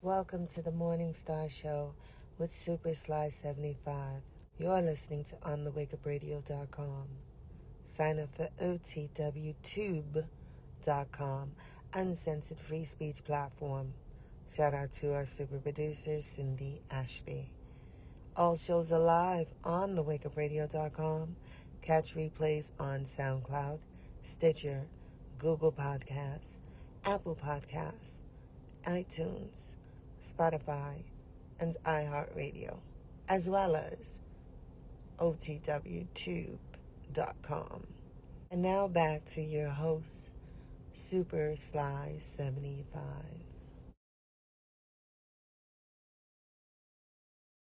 Welcome to the Morning Star Show with Super Sly 75. You're listening to onthewakeupradio.com. Sign up for OTWTube.com, uncensored free speech platform. Shout out to our super producer, Cindy Ashby. All shows are live on thewakeupradio.com. Catch replays on SoundCloud, Stitcher, Google Podcasts, Apple Podcasts, iTunes, Spotify, and iHeartRadio, as well as OTWTube.com. And now back to your host, Super Sly 75.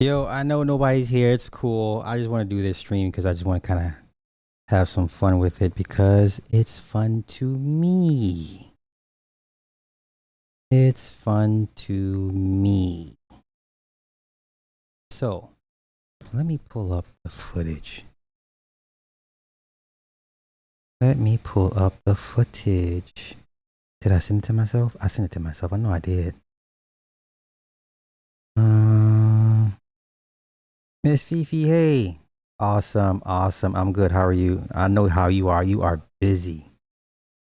Yo, I know nobody's here. It's cool. I just want to do this stream because I just want to kind of have some fun with it because it's fun to me. It's fun to me. So, let me pull up the footage. Let me pull up the footage. Did I send it to myself? I sent it to myself. I know I did. Miss Fifi, hey. Awesome. I'm good. How are you? I know how you are. You are busy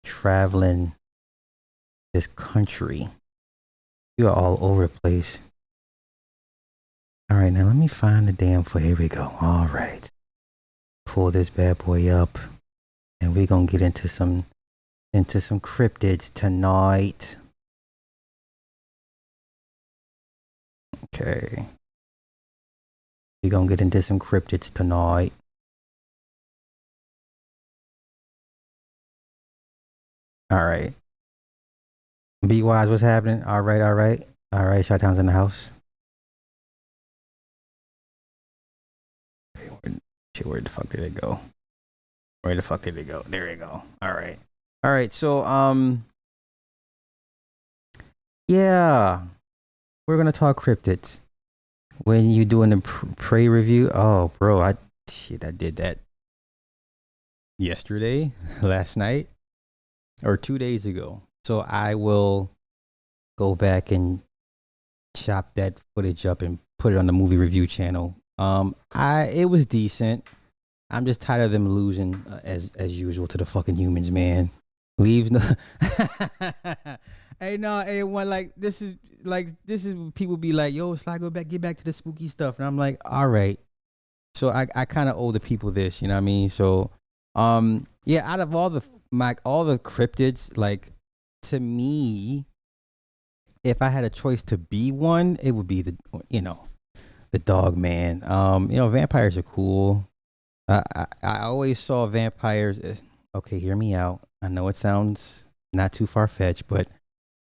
traveling this country. You are all over the place. All right, now let me find the damn foot. Here we go. All right. Pull this bad boy up. And we're gonna get into some cryptids tonight. Okay. We're gonna get into some cryptids tonight. All right. Be wise, what's happening? All right. Shot-town's in the house. Where the fuck did it go? Where the fuck did it go? There you go. All right. So, yeah, we're gonna talk cryptids. When you doing the prey review, oh, bro, I did that yesterday, last night, or 2 days ago. So I will go back and chop that footage up and put it on the movie review channel. It was decent. I'm just tired of them losing as usual to the fucking humans, man. Leaves no. Hey, one like this is people be like, yo, Sly, get back to the spooky stuff, and I'm like, all right. So I kind of owe the people this, you know what I mean? So, yeah, out of all the cryptids, like to me, if I had a choice to be one, it would be the Dogman. Vampires are cool. I always saw vampires as, okay, hear me out. I know it sounds not too far-fetched, but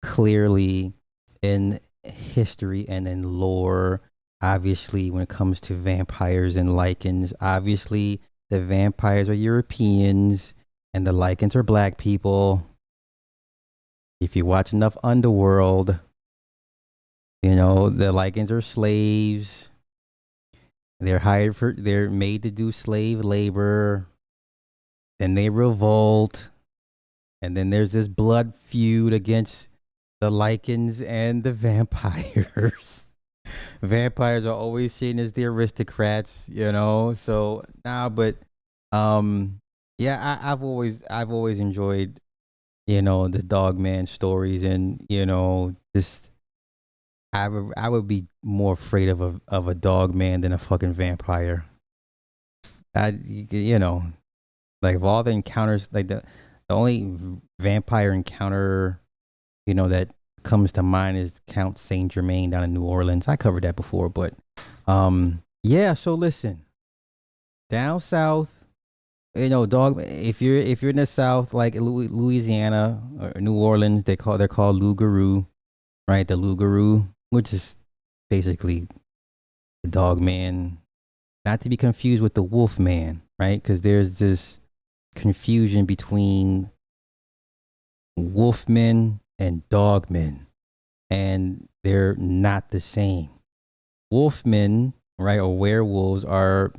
clearly in history and in lore, obviously when it comes to vampires and lycans, obviously the vampires are Europeans and the lycans are black people. If you watch enough Underworld, the lycans are slaves. They're made to do slave labor. Then they revolt. And then there's this blood feud against the lycans and the vampires. Vampires are always seen as the aristocrats, So yeah, I've always enjoyed, the Dogman stories, and just I would be more afraid of a dog man than a fucking vampire. Like of all the encounters, like the only vampire encounter, that comes to mind is Count Saint Germain down in New Orleans. I covered that before, but yeah. So listen, down south, dog. If you're in the south, like Louisiana or New Orleans, they're called loup-garou, right? The loup-garou, which is basically the dog man, not to be confused with the wolf man, right? Because there's this confusion between wolfmen and dogmen, and they're not the same. Wolfmen, right, or werewolves are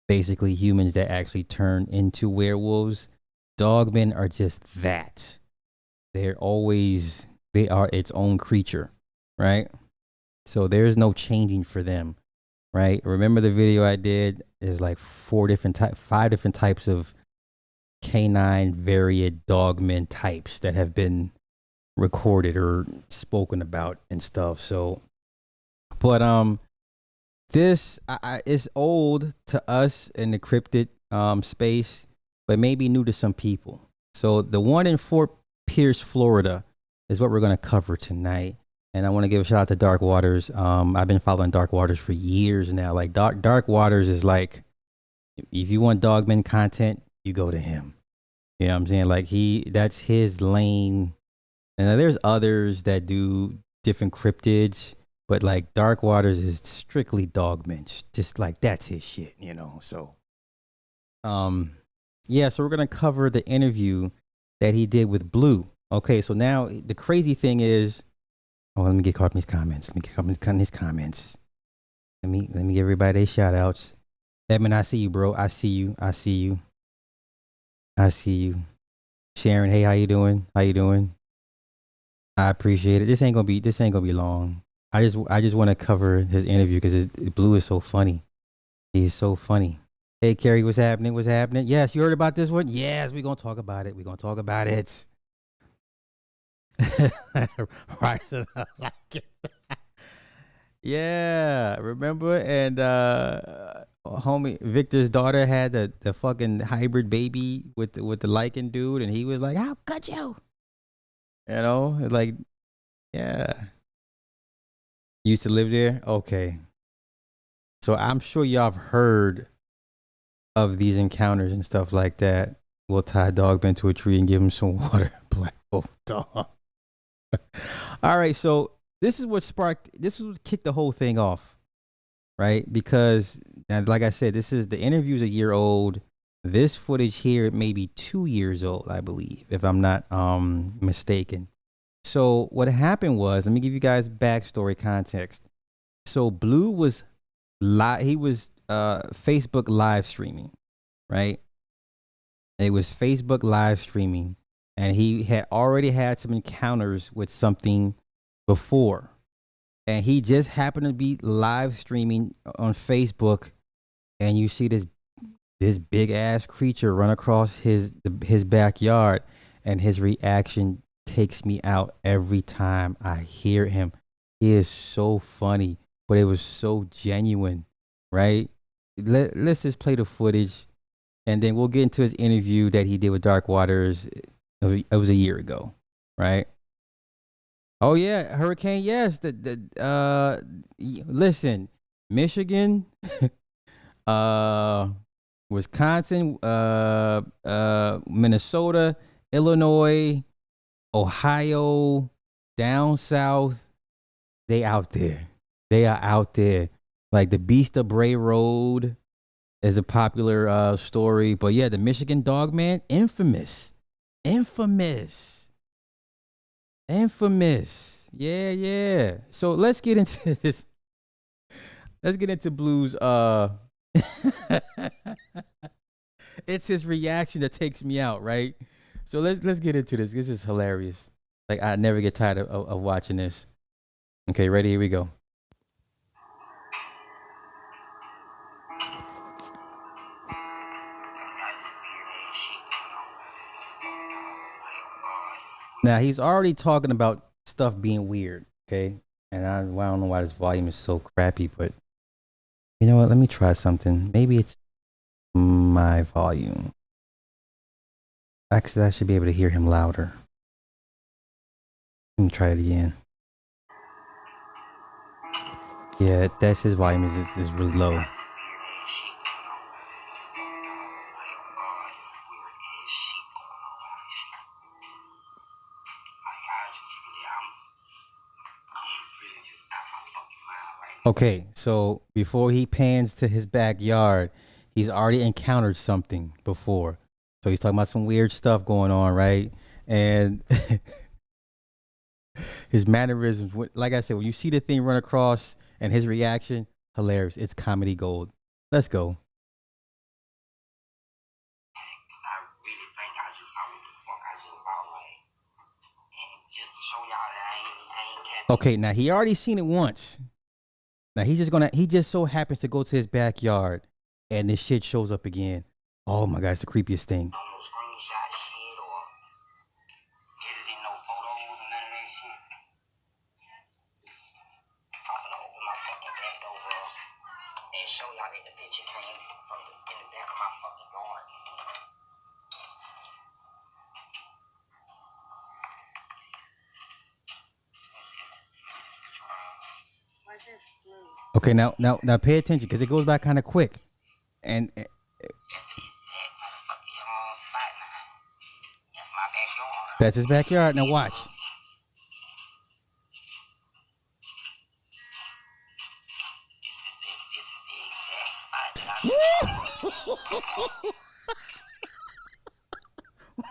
basically humans that actually turn into werewolves. Dogmen are just that. They are its own creature, right? So there's no changing for them, right? Remember the video I did? There's like 5 different types of canine variant dogman types that have been recorded or spoken about and stuff. So, but this is old to us in the cryptid space, but maybe new to some people. So the one in Fort Pierce, Florida, is what we're going to cover tonight. And I want to give a shout out to Dark Waters. I've been following Dark Waters for years now. Like Dark Waters is like, if you want Dogman content, you go to him. You know what I'm saying? Like that's his lane. And there's others that do different cryptids, but like Dark Waters is strictly Dogman. Just like that's his shit, you know. So yeah, so we're gonna cover the interview that he did with Blue. Okay, so now the crazy thing is, let me get caught in these comments. Let me get caught in these comments. Let me give everybody their shout outs. Edmund, I see you, bro. I see you. I see you. I see you. Sharon, hey, how you doing? How you doing? I appreciate it. This ain't gonna be long. I just want to cover his interview because Blue is so funny. He's so funny. Hey, Carrie, what's happening? What's happening? Yes, you heard about this one? Yes, we're gonna talk about it. We're gonna talk about it. Right. Like it. Yeah, remember? And homie Victor's daughter had the fucking hybrid baby with the Lycan dude, and he was like, "How could you?" You know, like, yeah. Used to live there? Okay. So I'm sure y'all have heard of these encounters and stuff like that. We'll tie a dog to a tree and give him some water. Black old dog. All right, so this is what kicked the whole thing off, right? Because, and like I said, the interview's a year old. This footage here may be 2 years old, I believe, if I'm not mistaken. So what happened was, let me give you guys backstory context. So Blue was he was Facebook live streaming, right? It was Facebook live streaming, and he had already had some encounters with something before, and he just happened to be live streaming on Facebook, and you see this big ass creature run across his backyard, and his reaction takes me out every time I hear him. He is so funny, but it was so genuine, right? Let's just play the footage, and then we'll get into his interview that he did with Dark Waters. It was a year ago, right? Oh yeah, hurricane. Yes, listen, Michigan, uh, Wisconsin, Minnesota, Illinois, Ohio, down south. They out there. They are out there. Like the Beast of Bray Road is a popular story, but yeah, the Michigan Dogman, infamous. Yeah, yeah. So let's get into this. Let's get into Blue's it's his reaction that takes me out, right? So let's get into this. This is hilarious. Like I never get tired of watching this. Okay, ready? Here we go. Now he's already talking about stuff being weird, okay? And I don't know why this volume is so crappy, but you know what? Let me try something. Maybe it's my volume. Actually, I should be able to hear him louder. Let me try it again. Yeah, that's his volume is really low. Okay, so before he pans to his backyard, he's already encountered something before. So he's talking about some weird stuff going on, right? And his mannerisms, like I said, when you see the thing run across and his reaction, hilarious. It's comedy gold. Let's go. Okay, now he already seen it once. Now he just so happens to go to his backyard and this shit shows up again. Oh my god, it's the creepiest thing. Okay, now pay attention because it goes by kind of quick. And that's his backyard. Now watch.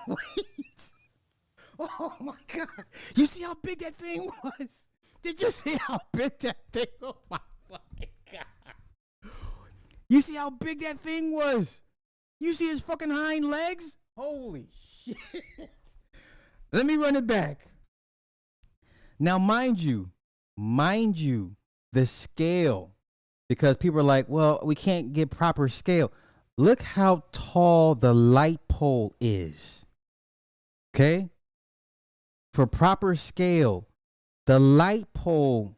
Wait. Oh my god. You see how big that thing was? Did you see how big that thing? Oh my fucking god. You see how big that thing was? You see his fucking hind legs? Holy shit. Let me run it back. Now, mind you, the scale, because people are like, well, we can't get proper scale. Look how tall the light pole is. Okay? For proper scale, the light pole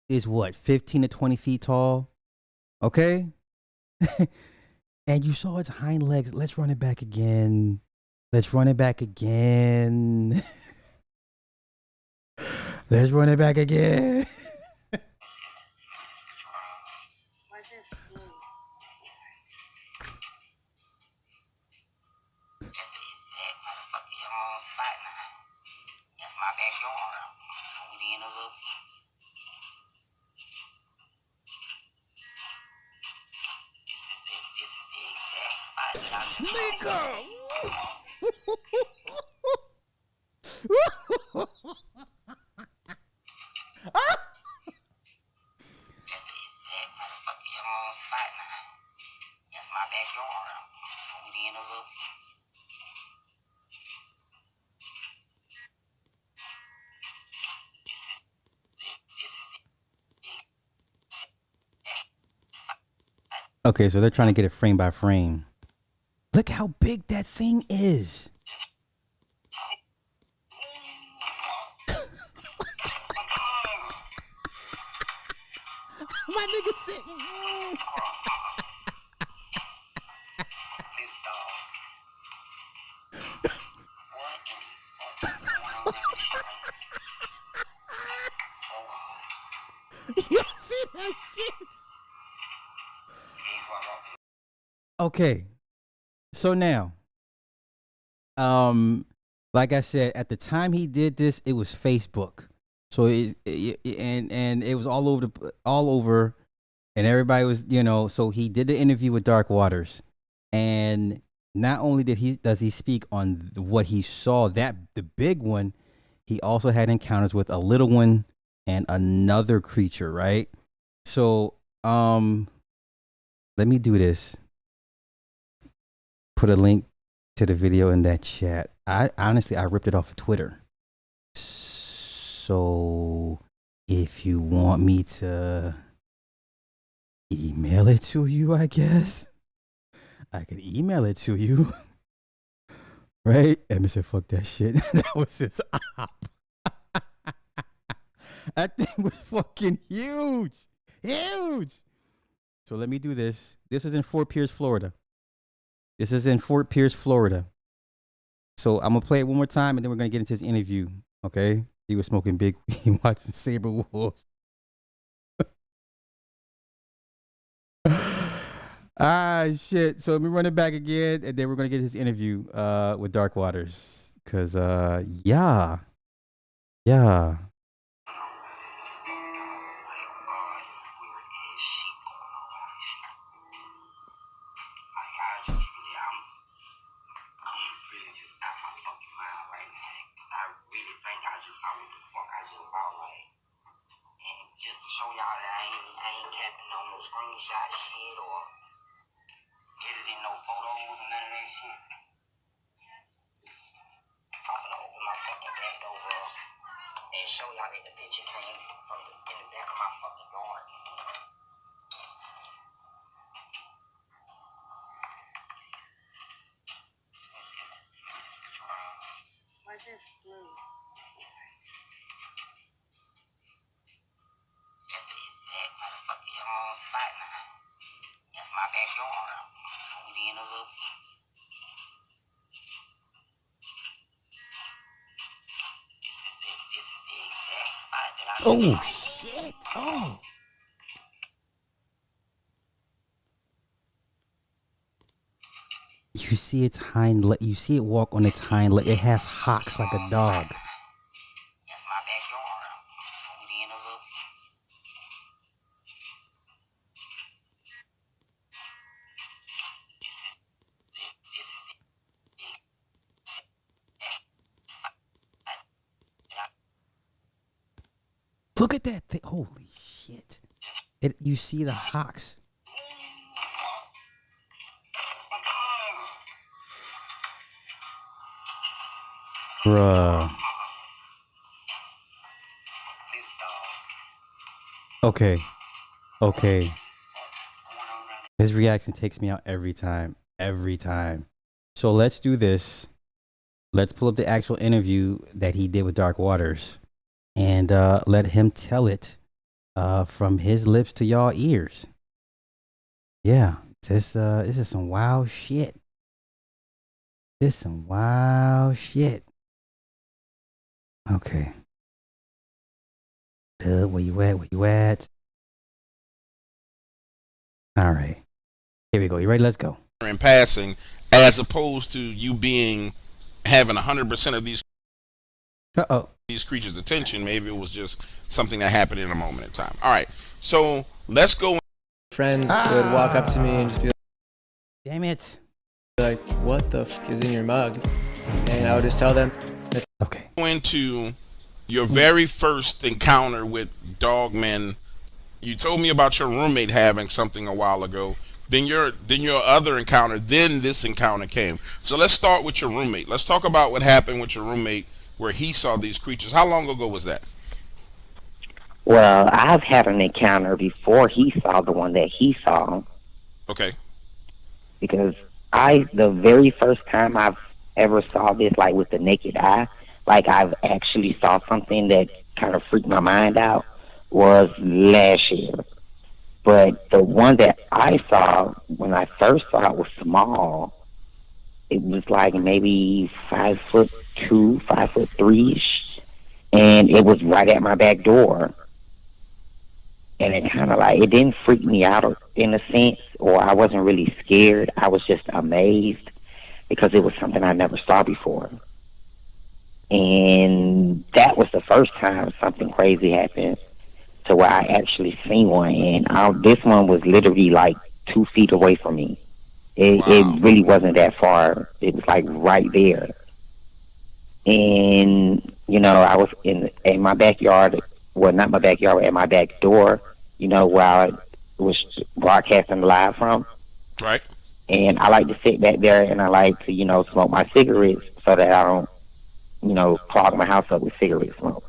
is what, 15 to 20 feet tall? Okay? And you saw its hind legs. Let's run it back again. Let's run it back again. Let's run it back again. Nigga! Okay, so they're trying to get it frame by frame. Look how big that thing is. My nigga said, you see that shit? Okay, so now, like I said, at the time he did this, it was Facebook. So and it was all over, and everybody was, So he did the interview with Dark Waters, and not only does he speak on what he saw, that the big one, he also had encounters with a little one and another creature, right? So let me do this. Put a link to the video in that chat. I ripped it off of Twitter. So if you want me to email it to you, I guess I could email it to you. Right? Emma said, fuck that shit. That was his op. That thing was fucking huge. Huge. So let me do this. This was in Fort Pierce, Florida. So I'm going to play it one more time and then we're going to get into his interview. Okay? He was smoking big weed watching Saber Wolves. Shit. So let me run it back again and then we're going to get his interview with Dark Waters. Because, yeah. bet the picture came from in the back of my fucking yard. Let's see if this picture wrong. Why is it blue? That's the exact motherfucking spot now. That's my backyard. Zoomed in a little piece. This is the exact spot that I Oh shit! Oh. You see its hind leg. You see it walk on its hind leg. It has hocks like a dog. That's my backyard. Zoomed in a little piece. This is the Look at that thing. Holy shit! You see the hocks. Bruh. Okay. His reaction takes me out every time. Every time. So let's do this. Let's pull up the actual interview that he did with Dark Waters. And let him tell it from his lips to y'all ears. Yeah. This is some wild shit. This is some wild shit. Okay. Where you at? Where you at? All right. Here we go. You ready? Let's go. In passing, as opposed to you having 100% of these creatures' attention. Maybe it was just something that happened in a moment in time. All right. So let's go. Friends would walk up to me and just be Damn it. like, what the fuck is in your mug? And I would just tell them. Okay. Into your very first encounter with Dogman. You told me about your roommate having something a while ago. Then your other encounter. Then this encounter came. So let's start with your roommate. Let's talk about what happened with your roommate where he saw these creatures. How long ago was that? Well, I've had an encounter before he saw the one that he saw. Okay. Because the very first time I've ever saw this, like with the naked eye, like I've actually saw something that kind of freaked my mind out, was last year. But the one that I saw when I first saw it was small. It was like maybe 5'2", 5'3", and it was right at my back door. And it kind of like, it didn't freak me out in a sense, or I wasn't really scared. I was just amazed because it was something I never saw before. And that was the first time something crazy happened to where I actually seen one. And this one was literally like 2 feet away from me. It really wasn't that far. It was like right there. And, you know, I was in my backyard, well, not my backyard, but at my back door, you know, where I was broadcasting live from. Right. And I like to sit back there and I like to, you know, smoke my cigarettes so that I don't, you know, clog my house up with cigarette smoke.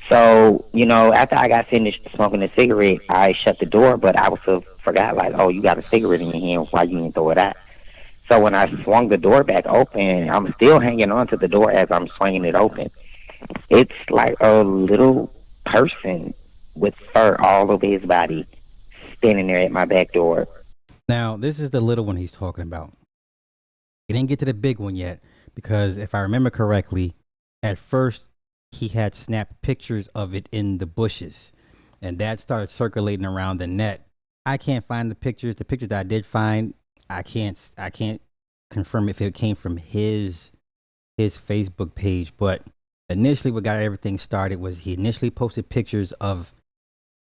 So, you know, after I got finished smoking the cigarette, I shut the door, but I also forgot, like, oh, you got a cigarette in your hand, why you didn't throw it out? So when I swung the door back open, I'm still hanging on to the door as I'm swinging it open. It's like a little person with fur all over his body standing there at my back door. Now, this is the little one he's talking about. He didn't get to the big one yet because if I remember correctly, at first he had snapped pictures of it in the bushes and that started circulating around the net. I can't find the pictures. The pictures that I did find, I can't confirm if it came from his Facebook page, but initially what got everything started was he initially posted pictures of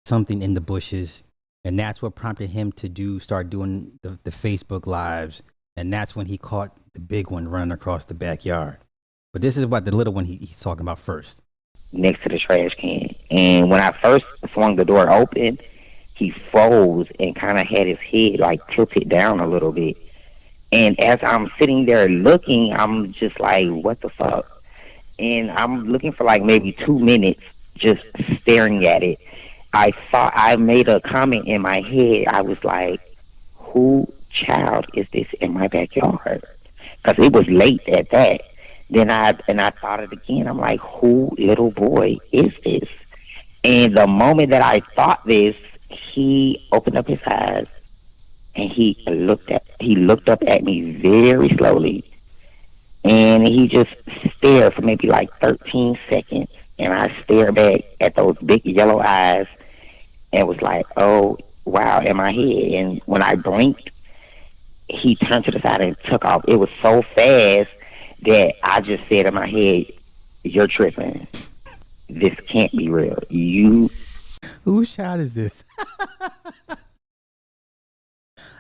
something in the bushes, and that's what prompted him to start doing the Facebook lives, and that's when he caught the big one running across the backyard. But this is what the little one he's talking about first. Next to the trash can. And when I first swung the door open, he froze and kind of had his head like tilted down a little bit. And as I'm sitting there looking, I'm just like, what the fuck? And I'm looking for like maybe 2 minutes just staring at it. I made a comment in my head. I was like, who child is this in my backyard? Because it was late at that. Then I thought it again. I'm like, who little boy is this? And the moment that I thought this, he opened up his eyes and he looked up at me very slowly, and he just stared for maybe like 13 seconds, and I stared back at those big yellow eyes and was like, oh wow, in my head. And when I blinked, he turned to the side and took off. It was so fast that I just said in my head, you're tripping. This can't be real. You Whose child is this?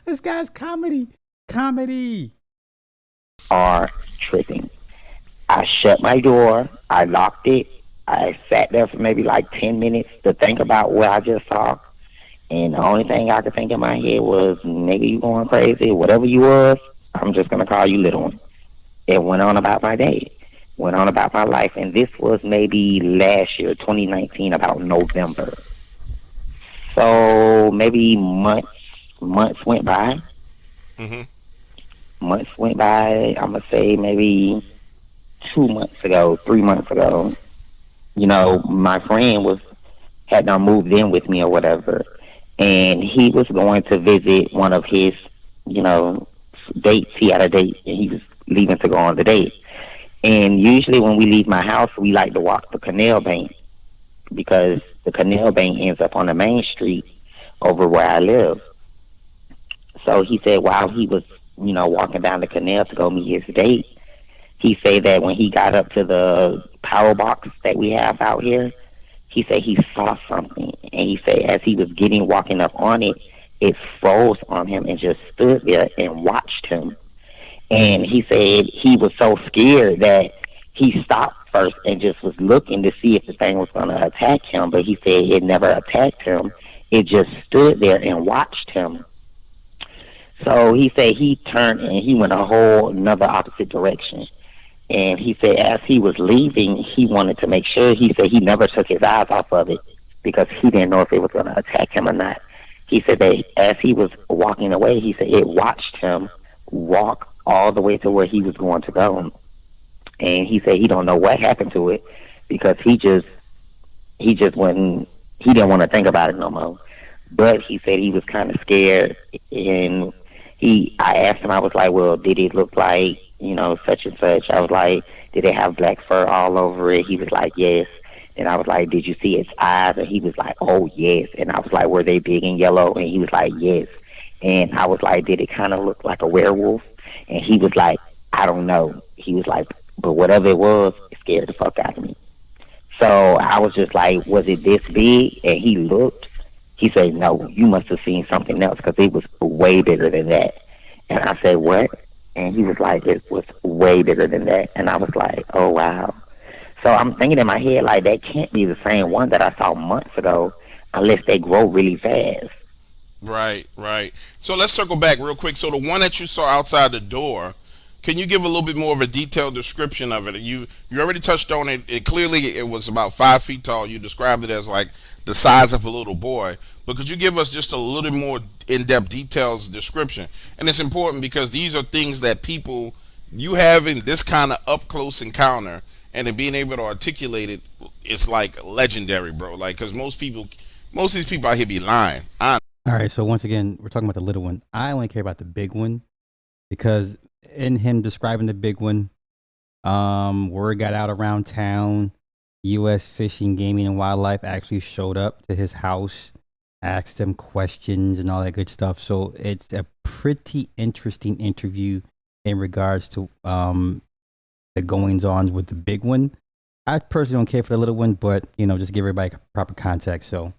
This guy's comedy. Comedy. are tripping. I shut my door. I locked it. I sat there for maybe like 10 minutes to think about what I just saw. And the only thing I could think in my head was, nigga, you going crazy. Whatever you was, I'm just going to call you little one. It went on about my day. Went on about my life. And this was maybe last year, 2019, about November. So maybe months went by. Hmm. Months went by. I'm going to say maybe 2 months ago, 3 months ago. My friend had not moved in with me or whatever, and he was going to visit one of his, dates. He had a date, and he was leaving to go on the date. And usually, when we leave my house, we like to walk the canal bank because the canal bank ends up on the main street over where I live. So he said while he was, walking down the canal to go meet his date, he said that when he got up to the power box that we have out here, he said he saw something. And he said as he was walking up on it, it froze on him and just stood there and watched him. And he said he was so scared that he stopped first and just was looking to see if the thing was going to attack him. But he said it never attacked him. It just stood there and watched him. So he said he turned and he went a whole another opposite direction. And he said as he was leaving, he wanted to make sure. He said he never took his eyes off of it because he didn't know if it was going to attack him or not. He said that as he was walking away, he said it watched him walk all the way to where he was going to go. And he said he don't know what happened to it because he just wasn't, he didn't want to think about it no more. But he said he was kind of scared. And I asked him, I was like, well, did it look like, such and such? I was like, did it have black fur all over it? He was like, yes. And I was like, did you see its eyes? And he was like, oh, yes. And I was like, were they big and yellow? And he was like, yes. And I was like, did it kind of look like a werewolf? And he was like, I don't know. He was like, but whatever it was, it scared the fuck out of me. So I was just like, was it this big? And he looked. He said, no, you must have seen something else because it was way bigger than that. And I said, what? And he was like, it was way bigger than that. And I was like, oh, wow. So I'm thinking in my head, like, that can't be the same one that I saw months ago unless they grow really fast. Right, right. So let's circle back real quick. So the one that you saw outside the door, can you give a little bit more of a detailed description of it? You already touched on it. It clearly it was about 5 feet tall. You described it as like the size of a little boy. But could you give us just a little more in-depth details description? And it's important because these are things that people, you having this kind of up-close encounter and then being able to articulate it, it's like legendary, bro. Like, because most of these people out here be lying. All right, so once again, we're talking about the little one. I only care about the big one because in him describing the big one, word got out around town. U.S. Fish and Gaming and Wildlife actually showed up to his house, asked him questions and all that good stuff. So it's a pretty interesting interview in regards to the goings-on with the big one. I personally don't care for the little one, but, just give everybody proper context, so.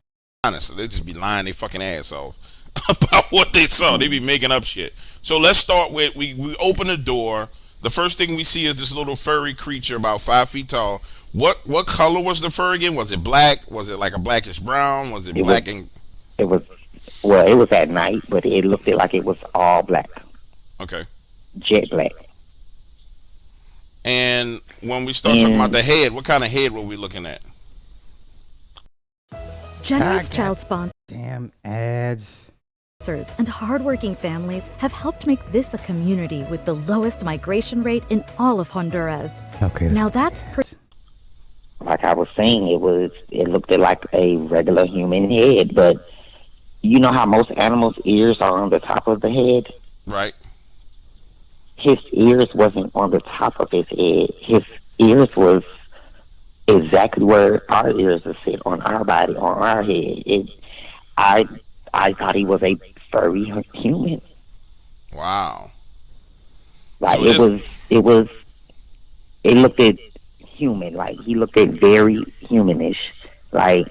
Honestly, they just be lying their fucking ass off about what they saw. They be making up shit. So let's start with, we open the door. The first thing we see is this little furry creature about 5 feet tall. What color was the fur again? Was it black? Was it like a blackish brown? Was it black and... It was at night, but it looked like it was all black. Okay. Jet black. And when we start talking about the head, what kind of head were we looking at? Generous child sponsors Damn ads. and hardworking families have helped make this a community with the lowest migration rate in all of Honduras. Okay. Now that's Like I was saying, it looked like a regular human head, but you know how most animals' ears are on the top of the head? Right. His ears wasn't on the top of his head. His ears was exactly where our ears are sit on our body, on our head. I thought he was a furry human. Wow. Like So it looked at human. Like he looked at very humanish. Like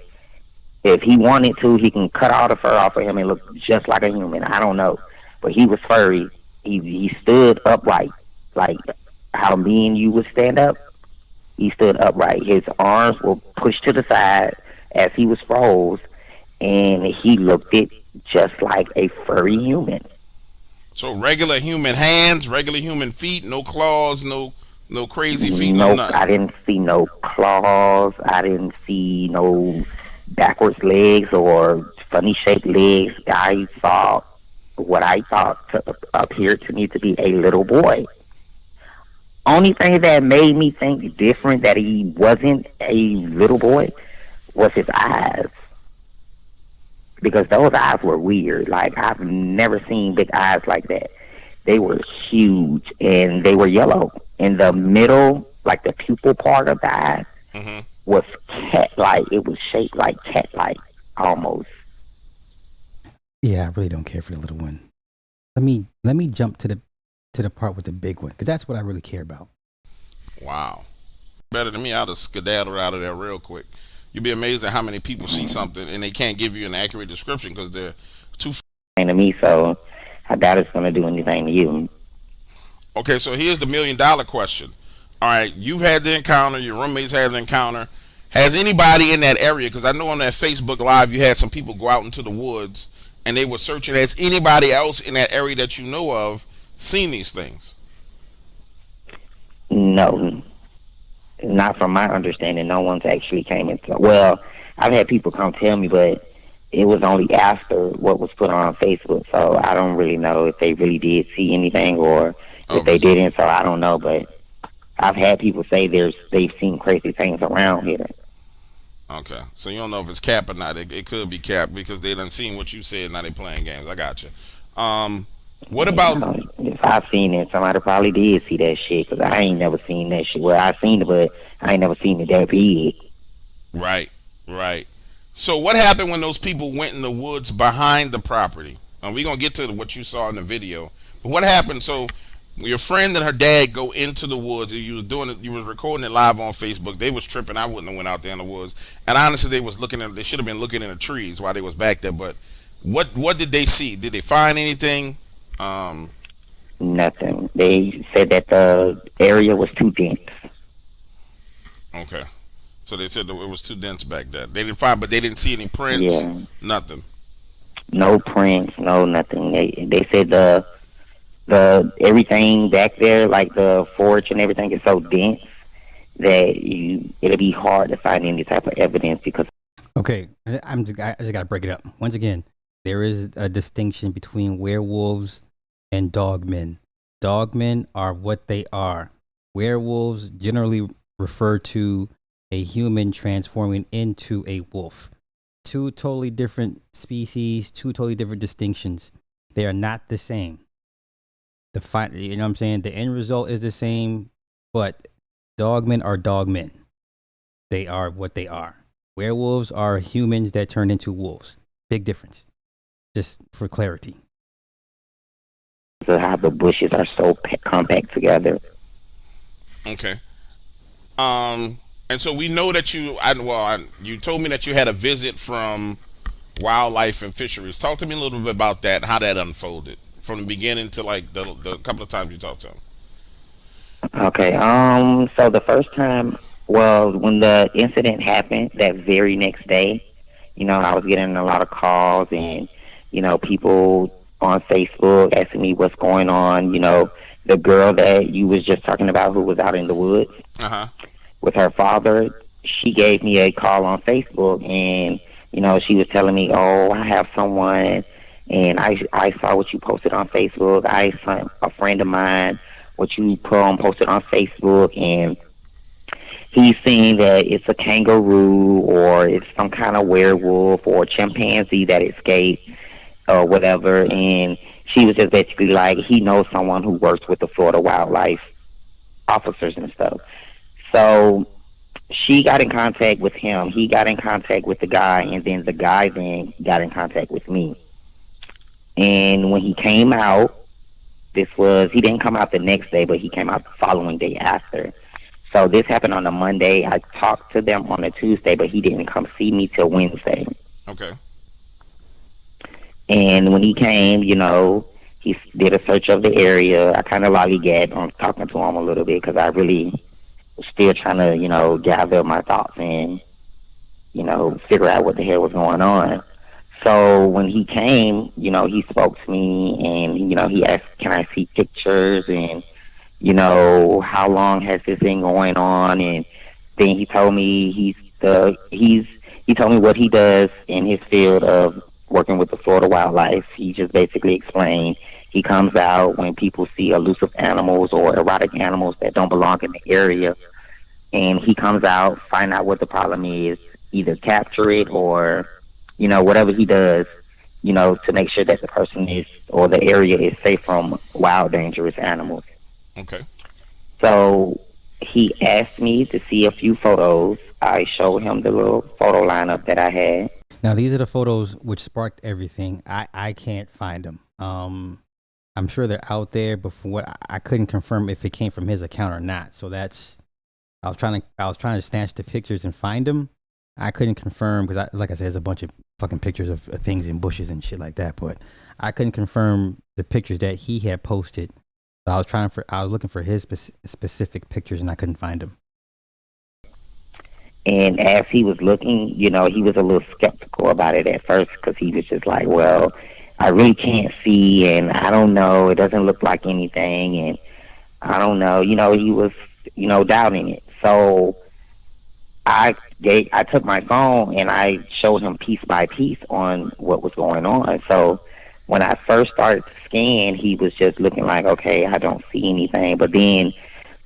if he wanted to, he can cut all the fur off of him and look just like a human. I don't know, but he was furry. He stood upright, like how me and you would stand up. He stood upright. His arms were pushed to the side as he was froze, and he looked it just like a furry human. So regular human hands, regular human feet, no claws, no crazy feet, no Nope, nothing. I didn't see no claws. I didn't see no backwards legs or funny shaped legs. I saw what I thought appeared to me to be a little boy. Only thing that made me think different that he wasn't a little boy was his eyes. Because those eyes were weird. Like, I've never seen big eyes like that. They were huge, and they were yellow. In the middle, like the pupil part of the eye, was cat-like. It was shaped like cat-like, almost. Yeah, I really don't care for the little one. Let me jump to the part with the big one, because that's what I really care about. Wow. Better than me, I'd have skedaddled out of there real quick. You'd be amazed at how many people see something and they can't give you an accurate description because they're too. To me, so I doubt it's going to do anything to you. Okay, so here's the $1 million question. All right, you've had the encounter. Your roommates had the encounter. Has anybody in that area? Because I know on that Facebook Live you had some people go out into the woods and they were searching. Has anybody else in that area that you know of seen these things? No, not from my understanding. No one's actually came into. Well, I've had people come tell me, but it was only after what was put on Facebook. So I don't really know if they really did see anything or if they didn't. So I don't know, but I've had people say they've seen crazy things around here. Okay, so you don't know if it's cap or not. It could be cap because they done seen what you said. Now they playing games. I got you. What about? If I've seen it, somebody probably did see that shit because I ain't never seen that shit. Well, I seen it, but I ain't never seen it that big. Right. So what happened when those people went in the woods behind the property? We're gonna get to what you saw in the video. But what happened? So your friend and her dad go into the woods. You was doing it. You was recording it live on Facebook. They was tripping. I wouldn't have went out there in the woods. And honestly, they should have been looking in the trees while they was back there. But what did they see? Did they find anything? Nothing. They said that the area was too dense. Okay. So they said that it was too dense back there. They didn't find, but they didn't see any prints. Yeah. Nothing. No prints. No nothing. They said the everything back there, like the forage and everything, is so dense that it'll be hard to find any type of evidence because. Okay, I just gotta break it up once again. There is a distinction between werewolves and dogmen. Dogmen are what they are. Werewolves generally refer to a human transforming into a wolf. Two totally different species, two totally different distinctions. They are not the same. You know what I'm saying? The end result is the same, but dogmen are dogmen. They are what they are. Werewolves are humans that turn into wolves. Big difference. Just for clarity. How the bushes are so compact together. Okay. And so we know that you told me that you had a visit from Wildlife and Fisheries. Talk to me a little bit about that, how that unfolded from the beginning to like the couple of times you talked to them. Okay. So the first time, when the incident happened, that very next day, I was getting a lot of calls and, people on Facebook asking me what's going on. The girl that you was just talking about who was out in the woods with her father, she gave me a call on Facebook and She was telling me, oh, I have someone, and I saw what you posted on Facebook. I sent a friend of mine what you posted on Facebook, and he's saying that it's a kangaroo or it's some kind of werewolf or chimpanzee that escaped or whatever. And she was just basically like, he knows someone who works with the Florida wildlife officers and stuff. So she got in contact with him. He got in contact with the guy, and then the guy then got in contact with me. And when he came out, he didn't come out the next day, but he came out the following day after. So this happened on a Monday. I talked to them on a Tuesday, but he didn't come see me till Wednesday. Okay. And when he came, he did a search of the area. I kind of lollygagged on talking to him a little bit because I really was still trying to, gather my thoughts and, figure out what the hell was going on. So when he came, he spoke to me and, he asked, can I see pictures and, how long has this been going on? And then he told me he told me what he does in his field of working with the Florida wildlife. He just basically explained he comes out when people see elusive animals or erotic animals that don't belong in the area, and he comes out, find out what the problem is, either capture it or, whatever he does, to make sure that the person is or the area is safe from wild, dangerous animals. Okay. So he asked me to see a few photos. I showed him the little photo lineup that I had. Now, these are the photos which sparked everything. I can't find them. I'm sure they're out there, but for what I couldn't confirm if it came from his account or not. So I was trying to snatch the pictures and find them. I couldn't confirm because, like I said, there's a bunch of fucking pictures of things in bushes and shit like that. But I couldn't confirm the pictures that he had posted. So I was looking for his specific pictures and I couldn't find them. And as he was looking, he was a little skeptical about it at first because he was just like, well, I really can't see and I don't know. It doesn't look like anything. And I don't know. He was, doubting it. So I took my phone and I showed him piece by piece on what was going on. So when I first started to scan, he was just looking like, okay, I don't see anything. But then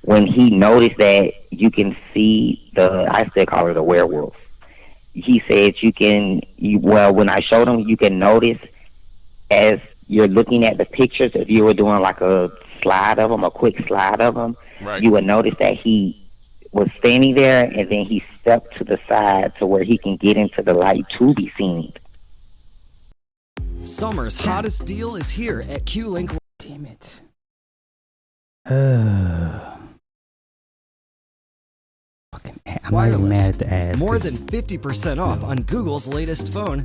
when he noticed that you can see I still call it a werewolf. He said when I showed him, you can notice as you're looking at the pictures, if you were doing like a quick slide of them, right, you would notice that he was standing there and then he stepped to the side to where he can get into the light to be seen. Summer's hottest deal is here at Q-Link. Damn it. I'm not even mad at the ads. More than 50% off on Google's latest phone.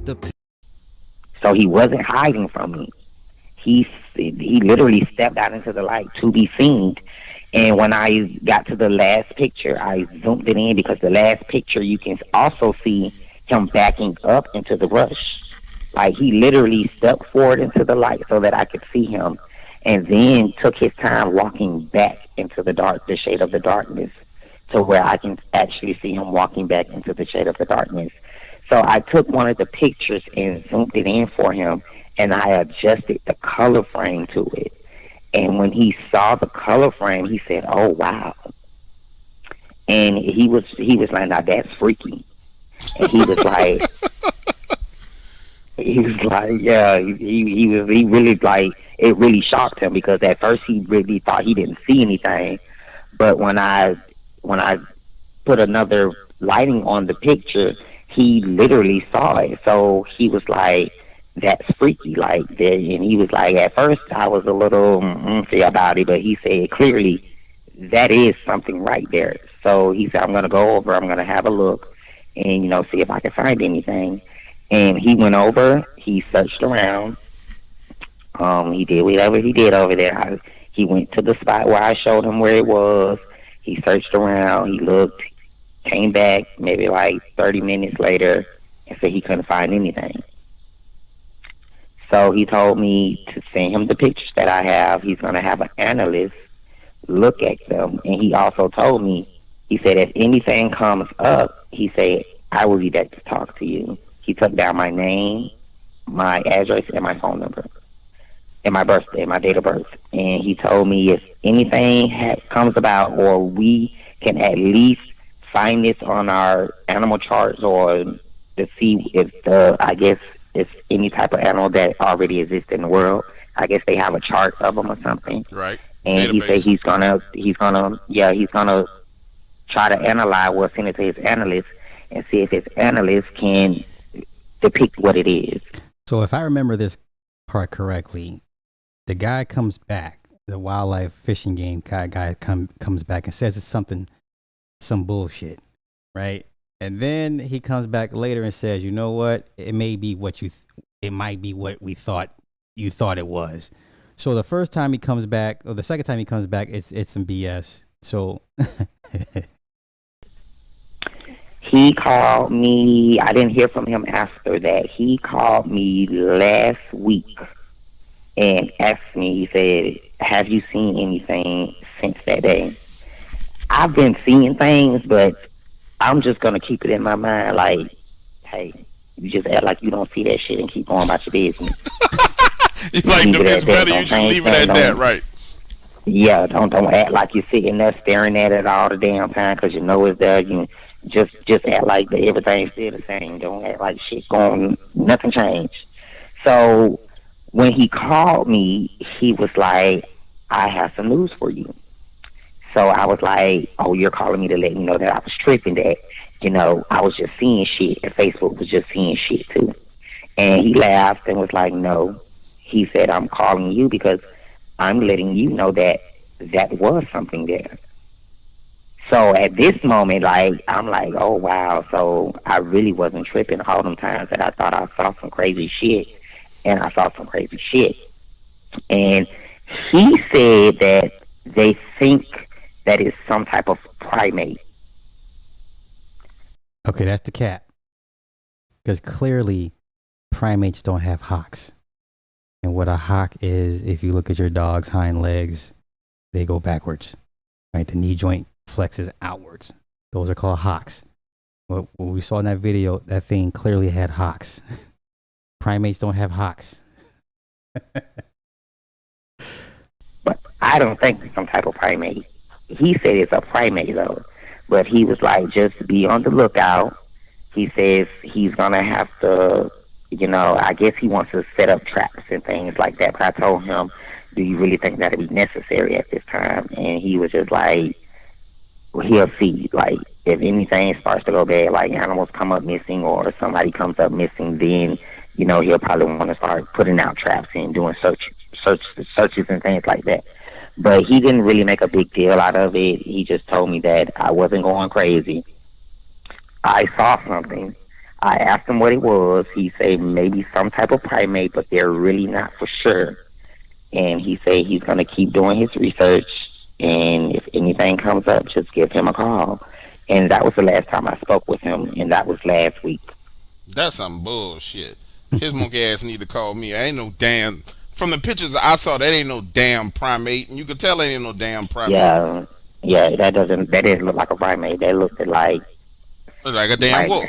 So he wasn't hiding from me. He literally stepped out into the light to be seen. And when I got to the last picture, I zoomed it in because the last picture you can also see him backing up into the brush. Like he literally stepped forward into the light so that I could see him, and then took his time walking back into the shade of the darkness, to where I can actually see him walking back into the shade of the darkness. So I took one of the pictures and zoomed it in for him, and I adjusted the color frame to it. And when he saw the color frame, he said, "Oh wow!" And he was like, "Now that's freaky." And he was like, "Yeah." He really like it. Really shocked him because at first he really thought he didn't see anything, but when I put another lighting on the picture, he literally saw it. So he was like, "That's freaky," like that. And he was like, at first I was a little about it, but he said clearly that is something right there. So he said, I'm gonna go over, I'm gonna have a look and see if I can find anything. And he went over, he searched around, he did whatever he did over there. He went to the spot where I showed him where it was. He searched around, he looked, came back maybe like 30 minutes later and said he couldn't find anything. So he told me to send him the pictures that I have. He's going to have an analyst look at them. And he also told me, he said, if anything comes up, he said, I will be back to talk to you. He took down my name, my address, and my phone number, and my birthday, my date of birth. And he told me if anything comes about, or we can at least find this on our animal charts, or to see if I guess it's any type of animal that already exists in the world. I guess they have a chart of them or something. Right. And he said Database. he's gonna try to analyze, well, send it to his analyst and see if his analyst can depict what it is. So if I remember this part correctly, the guy comes back, the wildlife fishing game guy comes back and says it's some bullshit, right? And then he comes back later and says, you know what? It might be what we thought you thought it was. So the first time he comes back, or the second time he comes back, it's some BS. So he called me. I didn't hear from him after that. He called me last week and asked me, he said, have you seen anything since that day? I've been seeing things, but I'm just going to keep it in my mind like, hey, you just act like you don't see that shit and keep going about your business. You like them is better, you just leave it at that, right? Yeah, don't act like you're sitting there staring at it all the damn time because you know it's there. You just act like everything's still the same. Don't act like shit going, nothing changed. So when he called me, he was like, I have some news for you. So I was like, oh, you're calling me to let me know that I was tripping, that, I was just seeing shit, and Facebook was just seeing shit too. And he laughed and was like, no. He said, I'm calling you because I'm letting you know that was something there. So at this moment, I'm like, oh, wow. So I really wasn't tripping all them times that I thought I saw some crazy shit, and I saw some crazy shit. And he said that they think that is some type of primate. okay, that's the cat. Because clearly primates don't have hocks. And what a hock is, if you look at your dog's hind legs, they go backwards. Right? The knee joint flexes outwards. Those are called hocks. What we saw in that video, that thing clearly had hocks. Primates don't have hocks. But I don't think it's some type of primate. He said it's a primate, though. But he was like, just be on the lookout. He says he's going to have to, I guess he wants to set up traps and things like that. But I told him, do you really think that'd be necessary at this time? And he was just like, well, he'll see. Like, if anything starts to go bad, like animals come up missing or somebody comes up missing, then, he'll probably want to start putting out traps and doing searches and things like that. But he didn't really make a big deal out of it. He just told me that I wasn't going crazy. I saw something. I asked him what it was. He said maybe some type of primate, but they're really not for sure. And he said he's going to keep doing his research, and if anything comes up, just give him a call. And that was the last time I spoke with him, and that was last week. That's some bullshit. His monkey ass need to call me. I ain't no damn. From the pictures I saw, that ain't no damn primate, and you could tell it ain't no damn primate. Yeah, that didn't look like a primate. That looked like a damn wolf.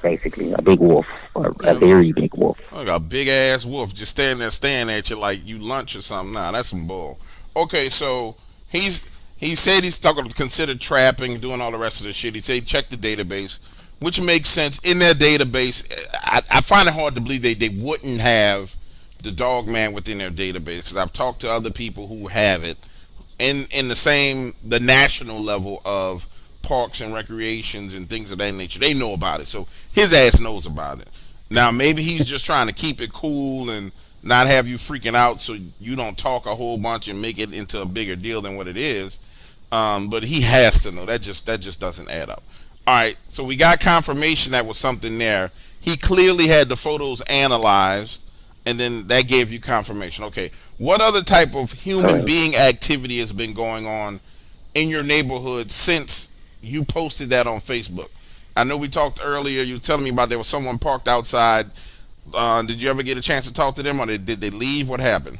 Basically a big wolf, or a very big wolf. Like a big ass wolf just standing there staring at you like you lunch or something. Nah, that's some bull. Okay, so he said he's talking to consider trapping, doing all the rest of the shit. He said check the database, which makes sense. In their database, I find it hard to believe they wouldn't have the Dogman within their database, because I've talked to other people who have it in the national level of parks and recreations and things of that nature. They know about it, so his ass knows about it. Now maybe he's just trying to keep it cool and not have you freaking out, so you don't talk a whole bunch and make it into a bigger deal than what it is. But he has to know. That just doesn't add up. All right, so we got confirmation that was something there. He clearly had the photos analyzed, and then that gave you confirmation. Okay, what other type of human being activity has been going on in your neighborhood since you posted that on Facebook? I know we talked earlier. You were telling me about there was someone parked outside. Did you ever get a chance to talk to them, or did they leave? What happened?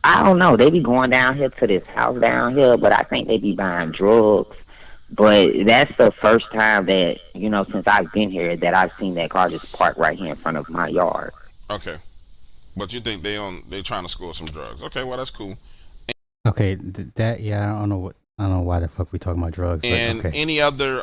I don't know. They be going down here to this house down here, but I think they be buying drugs. But that's the first time that, since I've been here, that I've seen that car just parked right here in front of my yard. Okay, but you think they trying to score some drugs? Okay, well that's cool. Okay, that yeah, I don't know why the fuck we talking about drugs, but And okay. any other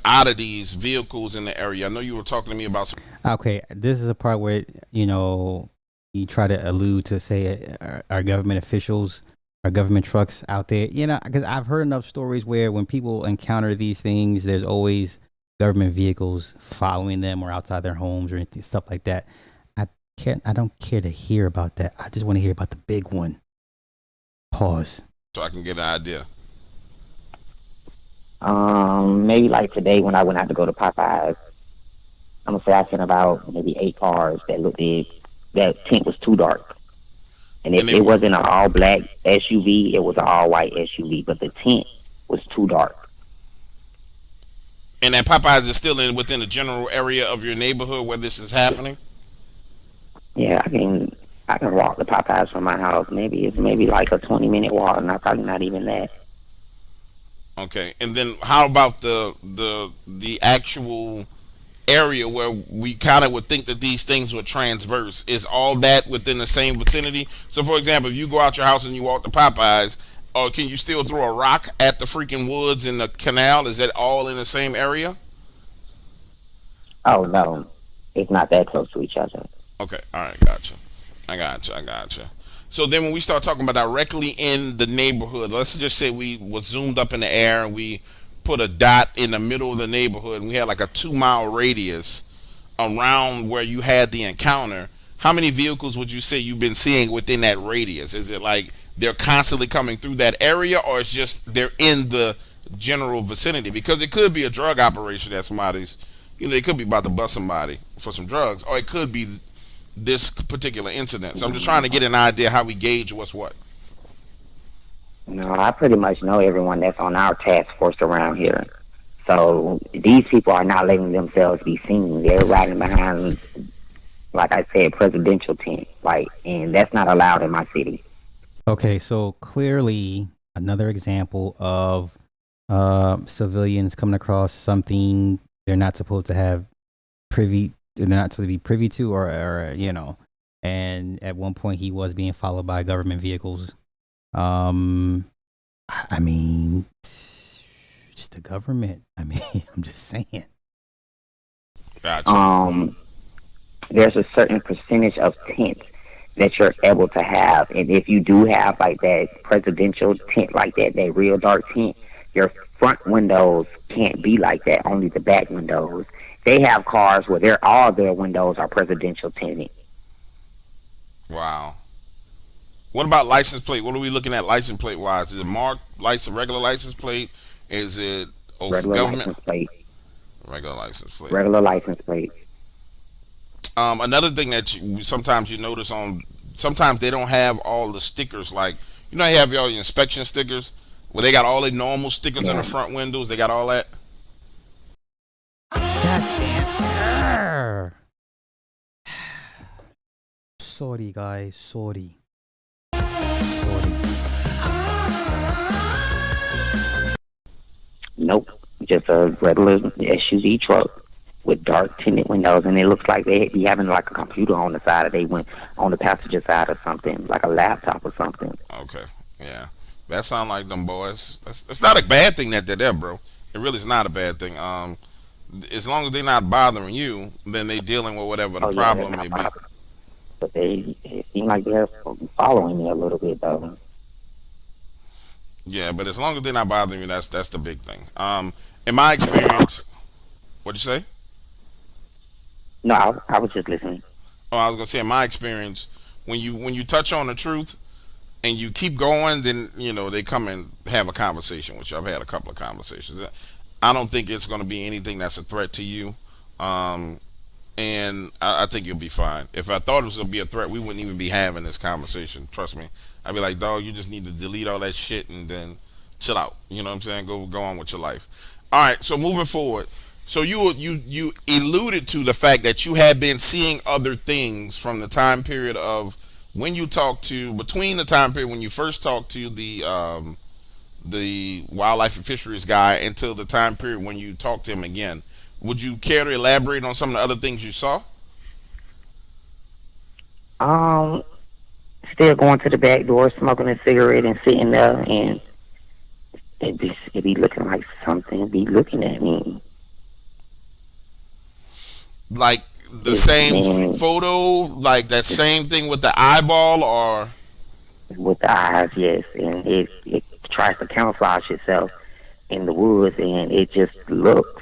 oddities, vehicles in the area? I know you were talking to me about some. Okay, this is a part where you try to allude to say our government officials, our government trucks out there. Because I've heard enough stories where when people encounter these things, there's always government vehicles following them or outside their homes or anything, stuff like that. I don't care to hear about that. I just want to hear about the big one. Pause. So I can get an idea. Maybe like today when I went out to go to Popeyes, I'm gonna say I seen about maybe 8 cars that looked big. That tent was too dark, and And it wasn't an all black SUV. It was an all white SUV, but the tent was too dark. And that Popeyes is still within the general area of your neighborhood where this is happening. Yeah, I can walk to Popeyes from my house. Maybe it's like a 20-minute walk, and probably not even that. Okay, and then how about the actual area where we kind of would think that these things would transverse? Is all that within the same vicinity? So, for example, if you go out your house and you walk to Popeyes, or can you still throw a rock at the freaking woods in the canal? Is that all in the same area? Oh no, it's not that close to each other. Okay, all right, gotcha. I gotcha. So then when we start talking about directly in the neighborhood, let's just say we was zoomed up in the air and we put a dot in the middle of the neighborhood and we had like a 2 mile radius around where you had the encounter. How many vehicles would you say you've been seeing within that radius? Is it like they're constantly coming through that area, or it's just they're in the general vicinity? Because it could be a drug operation that somebody's, they could be about to bust somebody for some drugs, or it could be this particular incident. So I'm just trying to get an idea how we gauge what's what. No, I pretty much know everyone that's on our task force around here. So these people are not letting themselves be seen. They're riding behind, like I said, presidential tent. And that's not allowed in my city. Okay, so clearly another example of civilians coming across something they're not supposed to have they're not supposed to be privy to, or and at one point he was being followed by government vehicles. I mean, it's the government. I mean, I'm just saying. Gotcha. There's a certain percentage of tents that you're able to have, and if you do have like that presidential tent, like that real dark tent, your front windows can't be like that. Only the back windows. They have cars where all their windows are presidential tinted. Wow. What about license plate? What are we looking at license plate wise? Is it marked regular license plate? Is it Regular government? license plate. Regular license plate. Regular license plate. Another thing that sometimes you notice sometimes they don't have all the stickers. Like, you have all your inspection stickers where they got all the normal stickers on the front windows. They got all that. God damn. Sorry, guys. Sorry. Nope. Just a regular SUV truck with dark tinted windows, and it looks like they be having like a computer on the side, or they went on the passenger side or something, like a laptop or something. Okay. Yeah. That sound like them boys. That's not a bad thing that they're there, bro. It really is not a bad thing. As long as they're not bothering you, then they dealing with whatever the problem may be. But it seem like they're following me a little bit, though. Yeah, but as long as they're not bothering you, that's the big thing. In my experience, what'd you say? No, I was just listening. Oh, I was gonna say, in my experience, when you touch on the truth and you keep going, then they come and have a conversation with you. I've had a couple of conversations. I don't think it's gonna be anything that's a threat to you, and I think you'll be fine. If I thought it was gonna be a threat, we wouldn't even be having this conversation. Trust me. I'd be like, dog, you just need to delete all that shit and then chill out. You know what I'm saying? Go on with your life. All right. So moving forward. So you alluded to the fact that you had been seeing other things from the time period of when you talked to, between the time period when you first talked to the wildlife and fisheries guy until the time period when you talked to him again. Would you care to elaborate on some of the other things you saw? Um, Still going to the back door, smoking a cigarette, and sitting there, and it be looking like something be looking at me. Like the It's, same man, photo, like that same thing with the eyeball, or with the eyes, yes, and it tries to camouflage itself in the woods, and it just looks.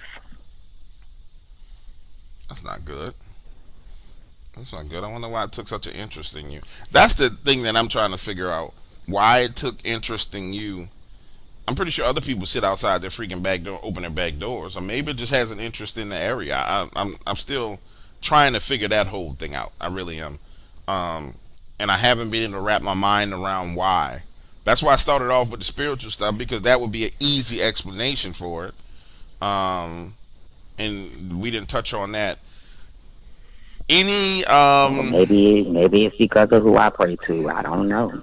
that's not good. That's not good. I wonder why it took such an interest in you. That's the thing that I'm trying to figure out. Why it took interest in you. I'm pretty sure other people sit outside their freaking back door, open their back doors, or maybe it just has an interest in the area. I'm still trying to figure that whole thing out. I really am, and I haven't been able to wrap my mind around why. That's why I started off with the spiritual stuff, because that would be an easy explanation for it. And we didn't touch on that. Any Maybe it's because of who I pray to. I don't know.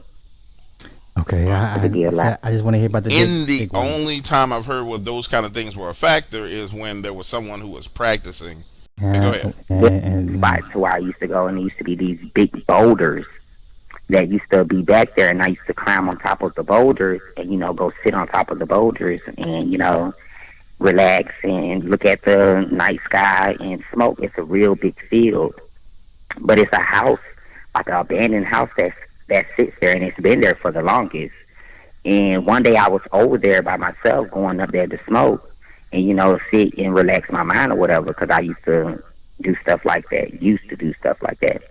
Okay, It could be a lot. I just want to hear about the in the big one. only time I've heard where those kind of things were a factor is when there was someone who was practicing. Go ahead. Spots where I used to go, and there used to be these big boulders that used to be back there, and I used to climb on top of the boulders and go sit on top of the boulders and relax and look at the night sky and smoke. It's a real big field, but it's a house, like an abandoned house that sits there, and it's been there for the longest. And one day I was over there by myself, going up there to smoke and sit and relax my mind or whatever, because I used to do stuff like that.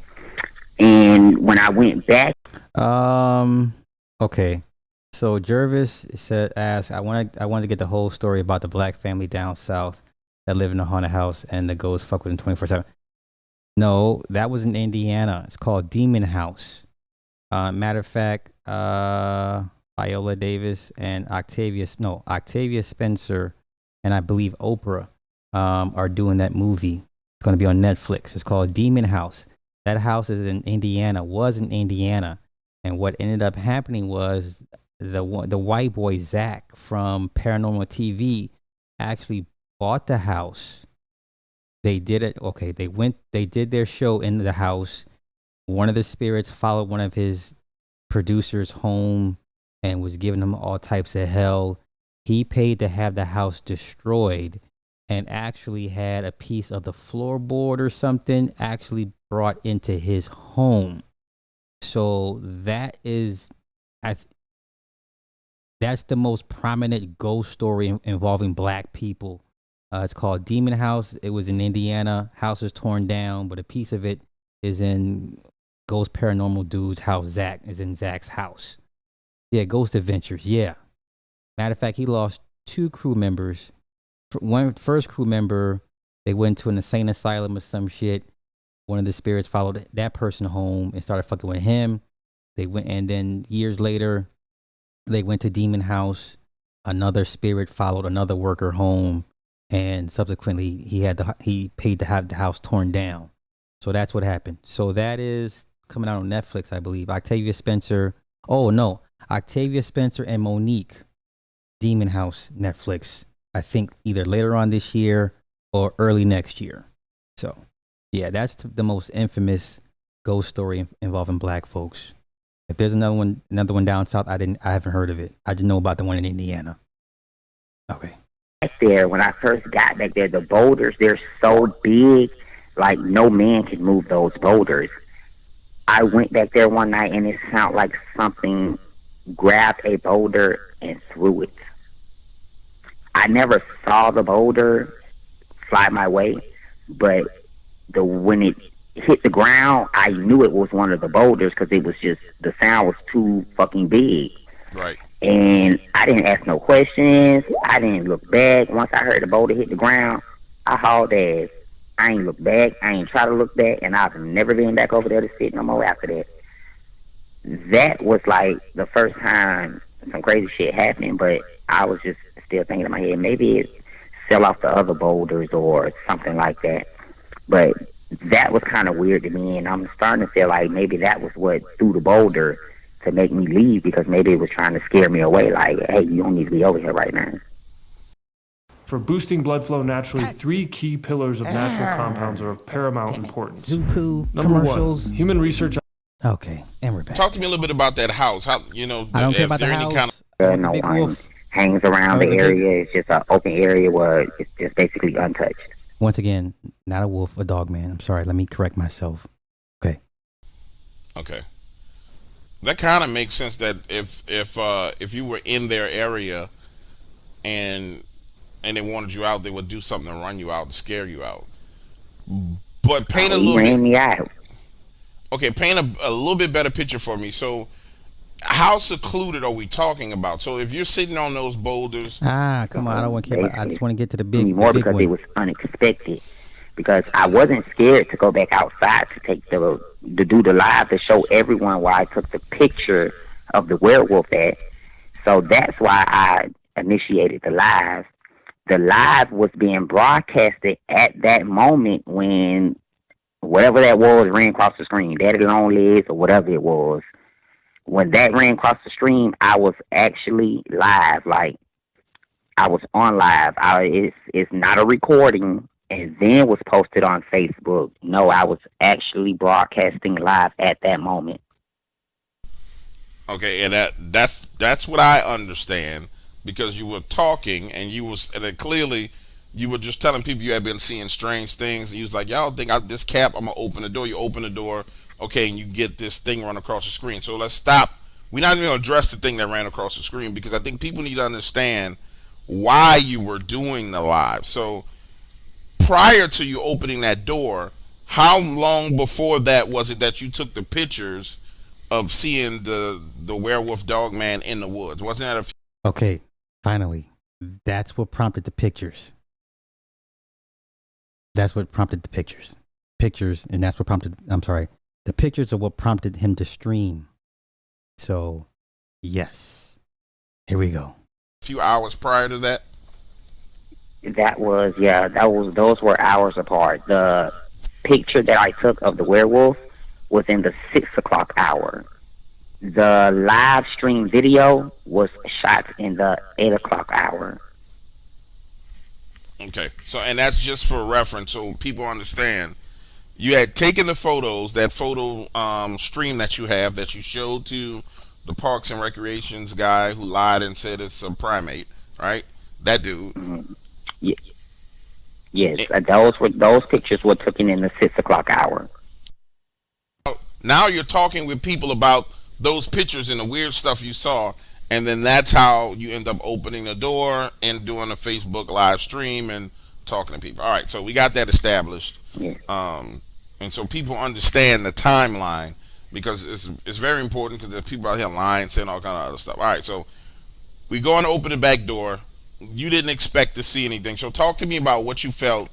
And when I went back, Okay. So Jervis asked, I wanted to get the whole story about the black family down south that live in a haunted house and the ghosts fuck with them 24/7. No, that was in Indiana. It's called Demon House. Matter of fact, Viola Davis and Octavia Spencer, and I believe Oprah, are doing that movie. It's going to be on Netflix. It's called Demon House. That house is in Indiana, was in Indiana. And what ended up happening was the white boy, Zach, from Paranormal TV, actually bought the house. They did it. Okay. They did their show in the house. One of the spirits followed one of his producers home and was giving him all types of hell. He paid to have the house destroyed, and actually had a piece of the floorboard or something actually brought into his home. So that is, that's the most prominent ghost story involving black people. It's called Demon House. It was in Indiana. House was torn down, but a piece of it is in Ghost Paranormal Dude's house. Zach is in Zach's house. Yeah, Ghost Adventures. Yeah. Matter of fact, he lost 2 crew members. First crew member, they went to an insane asylum or some shit. One of the spirits followed that person home and started fucking with him. They went, and then years later, they went to Demon House. Another spirit followed another worker home, and subsequently he paid to have the house torn down. So that's what happened. So that is coming out on Netflix, I believe. Octavia Spencer. Oh no, Octavia Spencer and Monique. Demon House, Netflix. I think either later on this year or early next year. So yeah, that's the most infamous ghost story involving black folks. If there's another one down south, I haven't heard of it. I just know about the one in Indiana. Okay. back there, when I first got back there, the boulders, they're so big, like no man can move those boulders. I went back there one night and it sounded like something grabbed a boulder and threw it. I never saw the boulder fly my way, but when it hit the ground, I knew it was one of the boulders because it was just, the sound was too fucking big. Right. And I didn't ask no questions. I didn't look back. Once I heard the boulder hit the ground, I hauled ass. I ain't look back. I ain't try to look back. And I've never been back over there to sit no more after that. That was like the first time some crazy shit happened, but I was just still thinking in my head, maybe it fell off the other boulders or something like that. But that was kind of weird to me, and I'm starting to feel like maybe that was what threw the boulder, to make me leave because maybe it was trying to scare me away. Like, hey, you don't need to be over here right now. For boosting blood flow naturally, 3 key pillars of natural compounds are of paramount importance. Zupu Number commercials. 1, human research. Okay, and we're back. Talk to me a little bit about that house. How, you know, I don't care is about the there any house. kind of No Big one Wolf. hangs around Or the the big- area. It's just an open area where it's just basically untouched. Once again, not a wolf, a dog man. I'm sorry. Let me correct myself. Okay. Okay. That kind of makes sense that if you were in their area and they wanted you out, they would do something to run you out and scare you out. But paint a He little ran bit. me out. Okay, paint a little bit better picture for me. So, how secluded are we talking about? So, if you're sitting on those boulders, Come on. I don't want to care about. I just want to get to the big, More the big because one. it was unexpected. Because I wasn't scared to go back outside to do the live to show everyone where I took the picture of the werewolf at. So that's why I initiated the live. The live was being broadcasted at that moment when whatever that was ran across the screen, Daddy Long Legs or whatever it was. When that ran across the stream, I was actually live. Like, I was on live. It's not a recording and then was posted on Facebook. No, I was actually broadcasting live at that moment. okay, and that's what I understand because you were talking and then clearly you were just telling people you had been seeing strange things. And you was like, y'all think this cap? I'm gonna open the door. You open the door, okay, and you get this thing run across the screen. So let's stop. We're not even gonna address the thing that ran across the screen because I think people need to understand why you were doing the live. So prior to you opening that door, how long before that was it that you took the pictures of seeing the werewolf dog man in the woods? Wasn't that a few? Okay, finally, that's what prompted the pictures. That's what prompted the pictures. And that's what prompted. I'm sorry. The pictures are what prompted him to stream. So, yes, here we go. Few hours prior to that? Those were hours apart. The picture that I took of the werewolf was in the 6 o'clock hour. The live stream video was shot in the 8 o'clock hour. Okay, so and that's just for reference so people understand. You had taken the photos, that photo stream that you have that you showed to the Parks and Recreations guy who lied and said it's a primate, right? That dude. Mm-hmm. Yes, those pictures were taken in the 6 o'clock hour. Now you're talking with people about those pictures and the weird stuff you saw, and then that's how you end up opening the door and doing a Facebook live stream and talking to people. All right, so we got that established. Yeah. And so people understand the timeline because it's very important because there's people out here lying, saying all kind of other stuff. All right, so we go and open the back door. You didn't expect to see anything. So talk to me about what you felt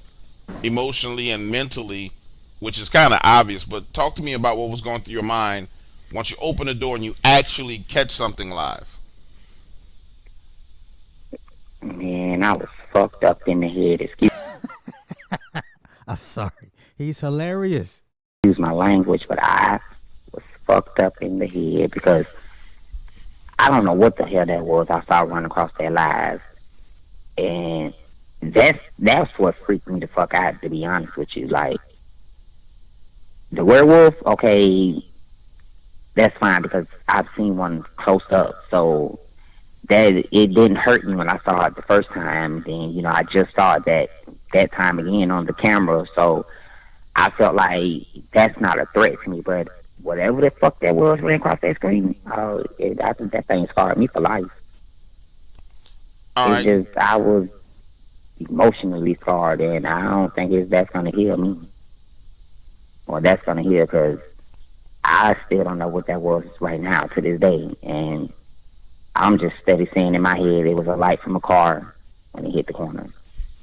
emotionally and mentally, which is kind of obvious, but talk to me about what was going through your mind once you open the door and you actually catch something live. Man, I was fucked up in the head. I'm sorry. He's hilarious. Excuse my language, but I was fucked up in the head because I don't know what the hell that was. I saw running across that live. And that's what freaked me the fuck out, to be honest with you. Like, the werewolf, okay, that's fine because I've seen one close up. So that it didn't hurt me when I saw it the first time. Then, I just saw it that time again on the camera. So I felt like that's not a threat to me. But whatever the fuck that was ran across that screen, I think that thing scarred me for life. All right. It's just, I was emotionally scarred, and I don't think that's going to heal me. Or that's going to heal, because I still don't know what that was right now to this day. And I'm just steady saying in my head it was a light from a car when it hit the corner.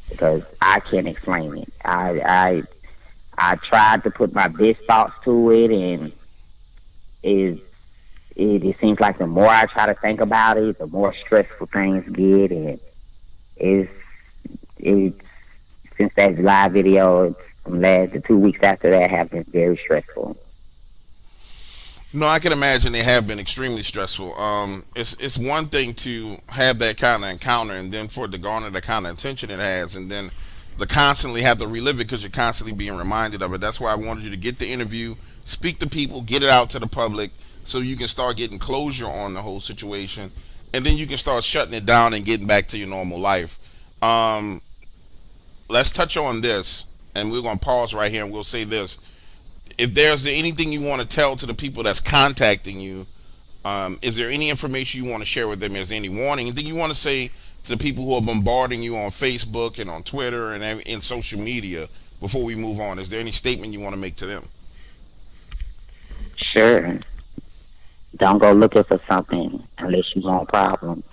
Because I can't explain it. I tried to put my best thoughts to it, and it seems like the more I try to think about it, the more stressful things get. And it's since that live video, the 2 weeks after that have been very stressful. No, I can imagine they have been extremely stressful. It's one thing to have that kind of encounter, and then for it to garner the kind of attention it has, and then to constantly have to relive it because you're constantly being reminded of it. That's why I wanted you to get the interview, speak to people, get it out to the public, so you can start getting closure on the whole situation, and then you can start shutting it down and getting back to your normal life. Um, let's touch on this, and we're gonna pause right here, and we'll say this: if there's anything you want to tell to the people that's contacting you, is there any information you want to share with them? Is there any warning? Anything you want to say to the people who are bombarding you on Facebook and on Twitter and in social media before we move on? Is there any statement you want to make to them? Sure. Don't go looking for something unless you want problems.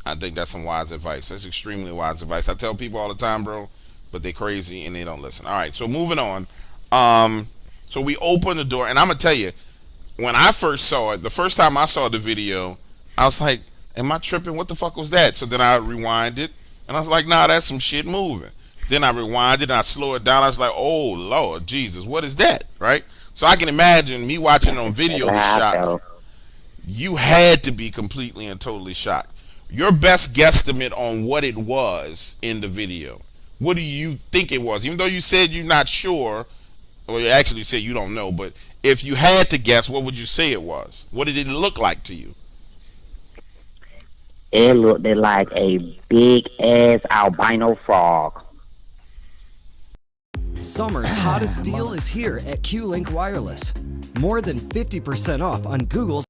I think that's some wise advice. That's extremely wise advice. I tell people all the time, bro, but they crazy and they don't listen. All right, so moving on. So we open the door, and I'm gonna tell you, when I first saw it, the first time I saw the video, I was like, "Am I tripping? What the fuck was that?" So then I rewind it, and I was like, "Nah, that's some shit moving." Then I rewind it and I slow it down. I was like, "Oh Lord Jesus, what is that?" Right? So I can imagine me watching it on video the shot. You had to be completely and totally shocked. Your best guesstimate on what it was in the video. What do you think it was? Even though you said you're not sure, or you actually said you don't know, but if you had to guess, what would you say it was? What did it look like to you? It looked like a big ass albino frog. Summer's hottest deal is here at Q-Link Wireless. More than 50% off on Google's.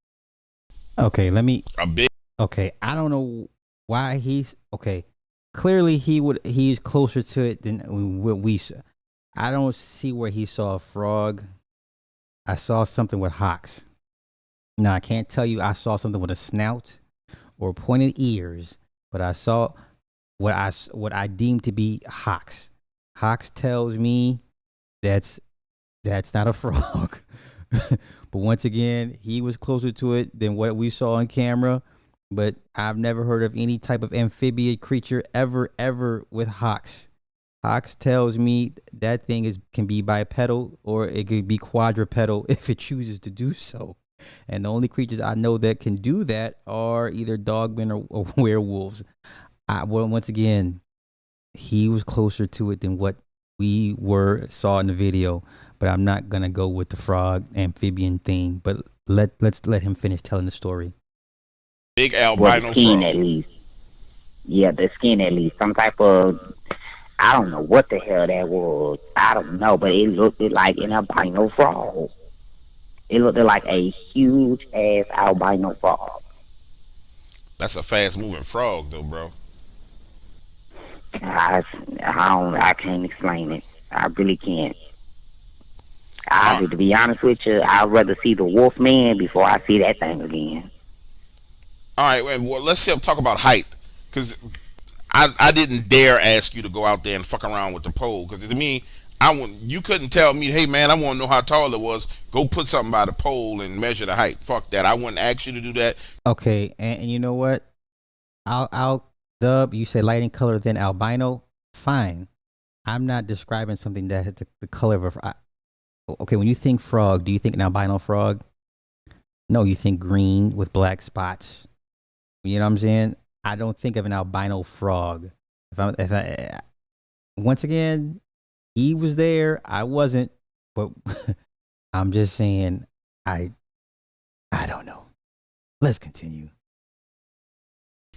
Okay, let me. A big. Okay, I don't know why he's okay. Clearly, he's closer to it than what we saw. I don't see where he saw a frog. I saw something with hocks. Now I can't tell you I saw something with a snout or pointed ears, but I saw what I deem to be hocks. Hocks tells me that's not a frog. But once again, he was closer to it than what we saw on camera. But I've never heard of any type of amphibian creature ever with hocks. Hocks tells me that thing can be bipedal or it could be quadrupedal if it chooses to do so. And the only creatures I know that can do that are either dogmen or werewolves. Well, once again, he was closer to it than what we saw in the video. But I'm not gonna go with the frog amphibian thing. But let's let him finish telling the story. Big albino the skin frog. at least. Yeah, the skin at least. Some type of, I don't know what the hell that was. I don't know, but it looked like an albino frog. It looked like a huge ass albino frog. That's a fast moving frog, though, bro. I can't explain it. I really can't. To be honest with you, I'd rather see the wolf man before I see that thing again. All right, well, let's talk about height, because I didn't dare ask you to go out there and fuck around with the pole, because to me, you couldn't tell me, hey man, I want to know how tall it was. Go put something by the pole and measure the height. Fuck that. I wouldn't ask you to do that. Okay, and you know what? I'll dub. You say lighting color then albino. Fine. I'm not describing something that has the color of a. Okay, when you think frog, do you think an albino frog? No, you think green with black spots. You know what I'm saying? I don't think of an albino frog. Once again, he was there. I wasn't, but I'm just saying. I don't know. Let's continue.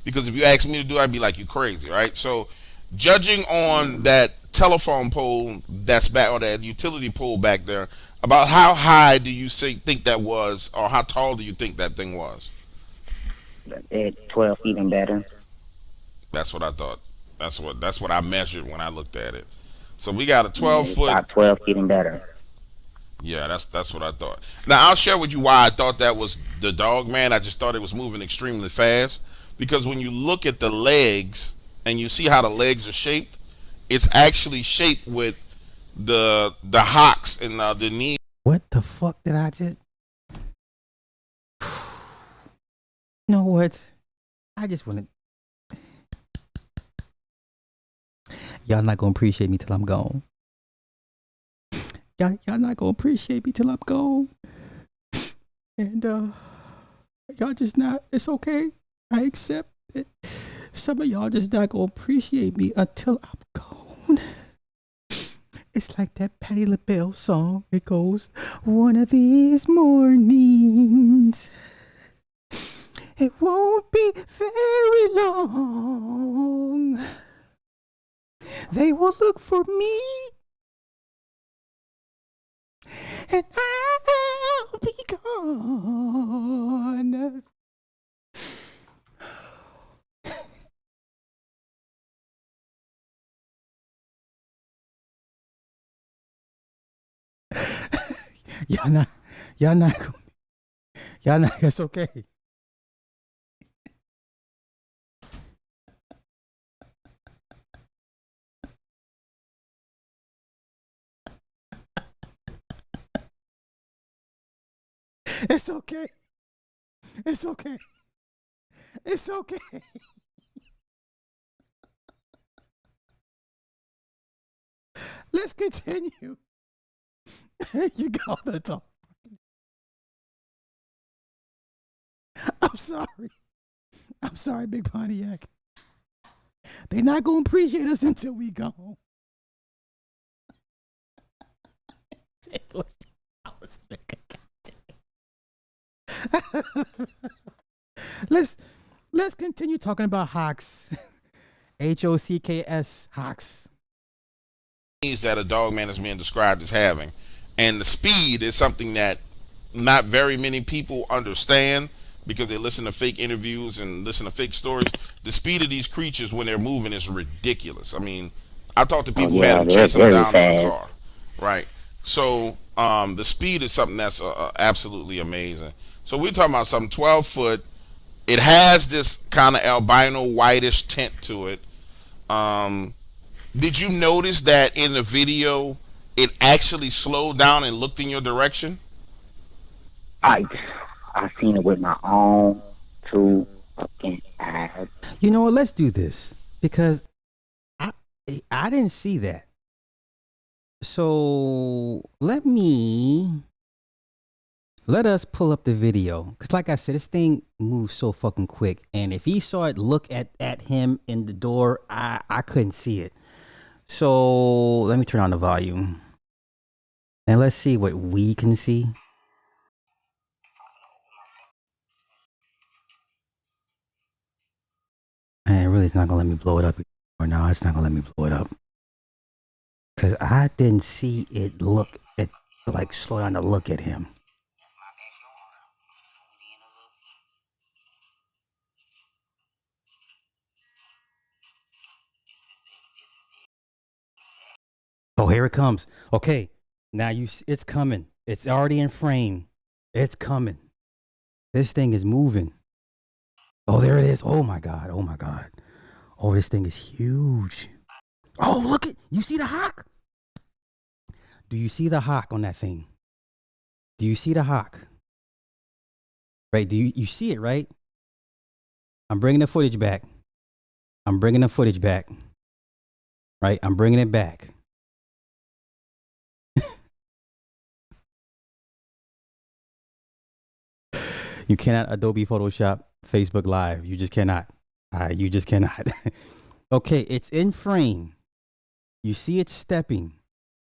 Because if you ask me to do it, I'd be like, you crazy, right? So, judging on that telephone pole that's back, or that utility pole back there, about how high do you think that was, or how tall do you think that thing was? 12 feet and better. That's what I thought. That's what I measured when I looked at it. So we got a 12-foot. About 12 feet and better. Yeah, that's what I thought. Now I'll share with you why I thought that was the Dogman. I just thought it was moving extremely fast, because when you look at the legs and you see how the legs are shaped, it's actually shaped with the hocks and the knee. What the fuck did I just? You know what? I just want to. Y'all not gonna appreciate me till I'm gone. y'all not gonna appreciate me till I'm gone. And y'all just not, it's okay. I accept it. Some of y'all just not gonna appreciate me until I'm gone. It's like that Patti LaBelle song. It goes, one of these mornings, it won't be very long. They will look for me, and I'll be gone. Y'all not, y'all not, y'all not, that's okay. It's okay. It's okay. It's okay. Let's continue. You gotta talk. I'm sorry. I'm sorry, Big Pontiac. They not gonna appreciate us until we go. I was thinking. Let's continue talking about Hawks. HOCKS Hawks. That a dogman is being described as having, and the speed is something that not very many people understand because they listen to fake interviews and listen to fake stories. The speed of these creatures when they're moving is ridiculous. I mean, I talked to people who had them chasing them down in the car, right? So the speed is something that's absolutely amazing. So we're talking about something 12 foot. It has this kind of albino whitish tint to it. Did you notice that in the video, it actually slowed down and looked in your direction? I seen it with my own two fucking eyes. You know what? Let's do this because I didn't see that. So let us pull up the video because, like I said, this thing moves so fucking quick. And if he saw it look at him in the door, I couldn't see it. So let me turn on the volume and let's see what we can see. And really, it's not gonna let me blow it up. Or no, it's not gonna let me blow it up because I didn't see it look at like slow down to look at him. Oh, here it comes. Okay, now it's coming. It's already in frame. It's coming. This thing is moving. Oh, there it is. Oh my God. Oh my God. Oh, this thing is huge. Oh, look at, you see the hawk? Do you see the hawk on that thing? Do you see the hawk? Right? Do you see it, right? I'm bringing the footage back. I'm bringing the footage back. Right? I'm bringing it back. You cannot Adobe Photoshop Facebook Live. You just cannot. You just cannot. Okay, it's in frame. You see it stepping.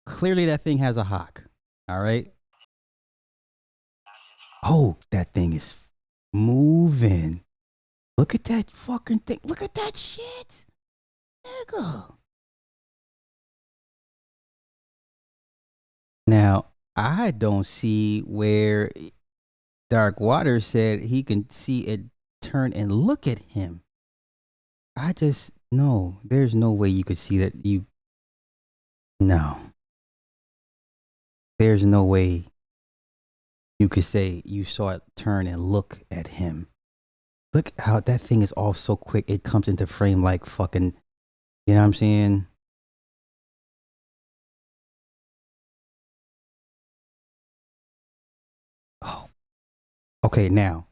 Clearly that thing has a hawk. All right. Oh, that thing is moving. Look at that fucking thing. Look at that shit. Nigga. Now, I don't see where Dark Water said he can see it turn and look at him. I just, no, there's no way you could see that. No. There's no way you could say you saw it turn and look at him. Look how that thing is all so quick. It comes into frame like fucking, you know what I'm saying? Oh. Okay, now.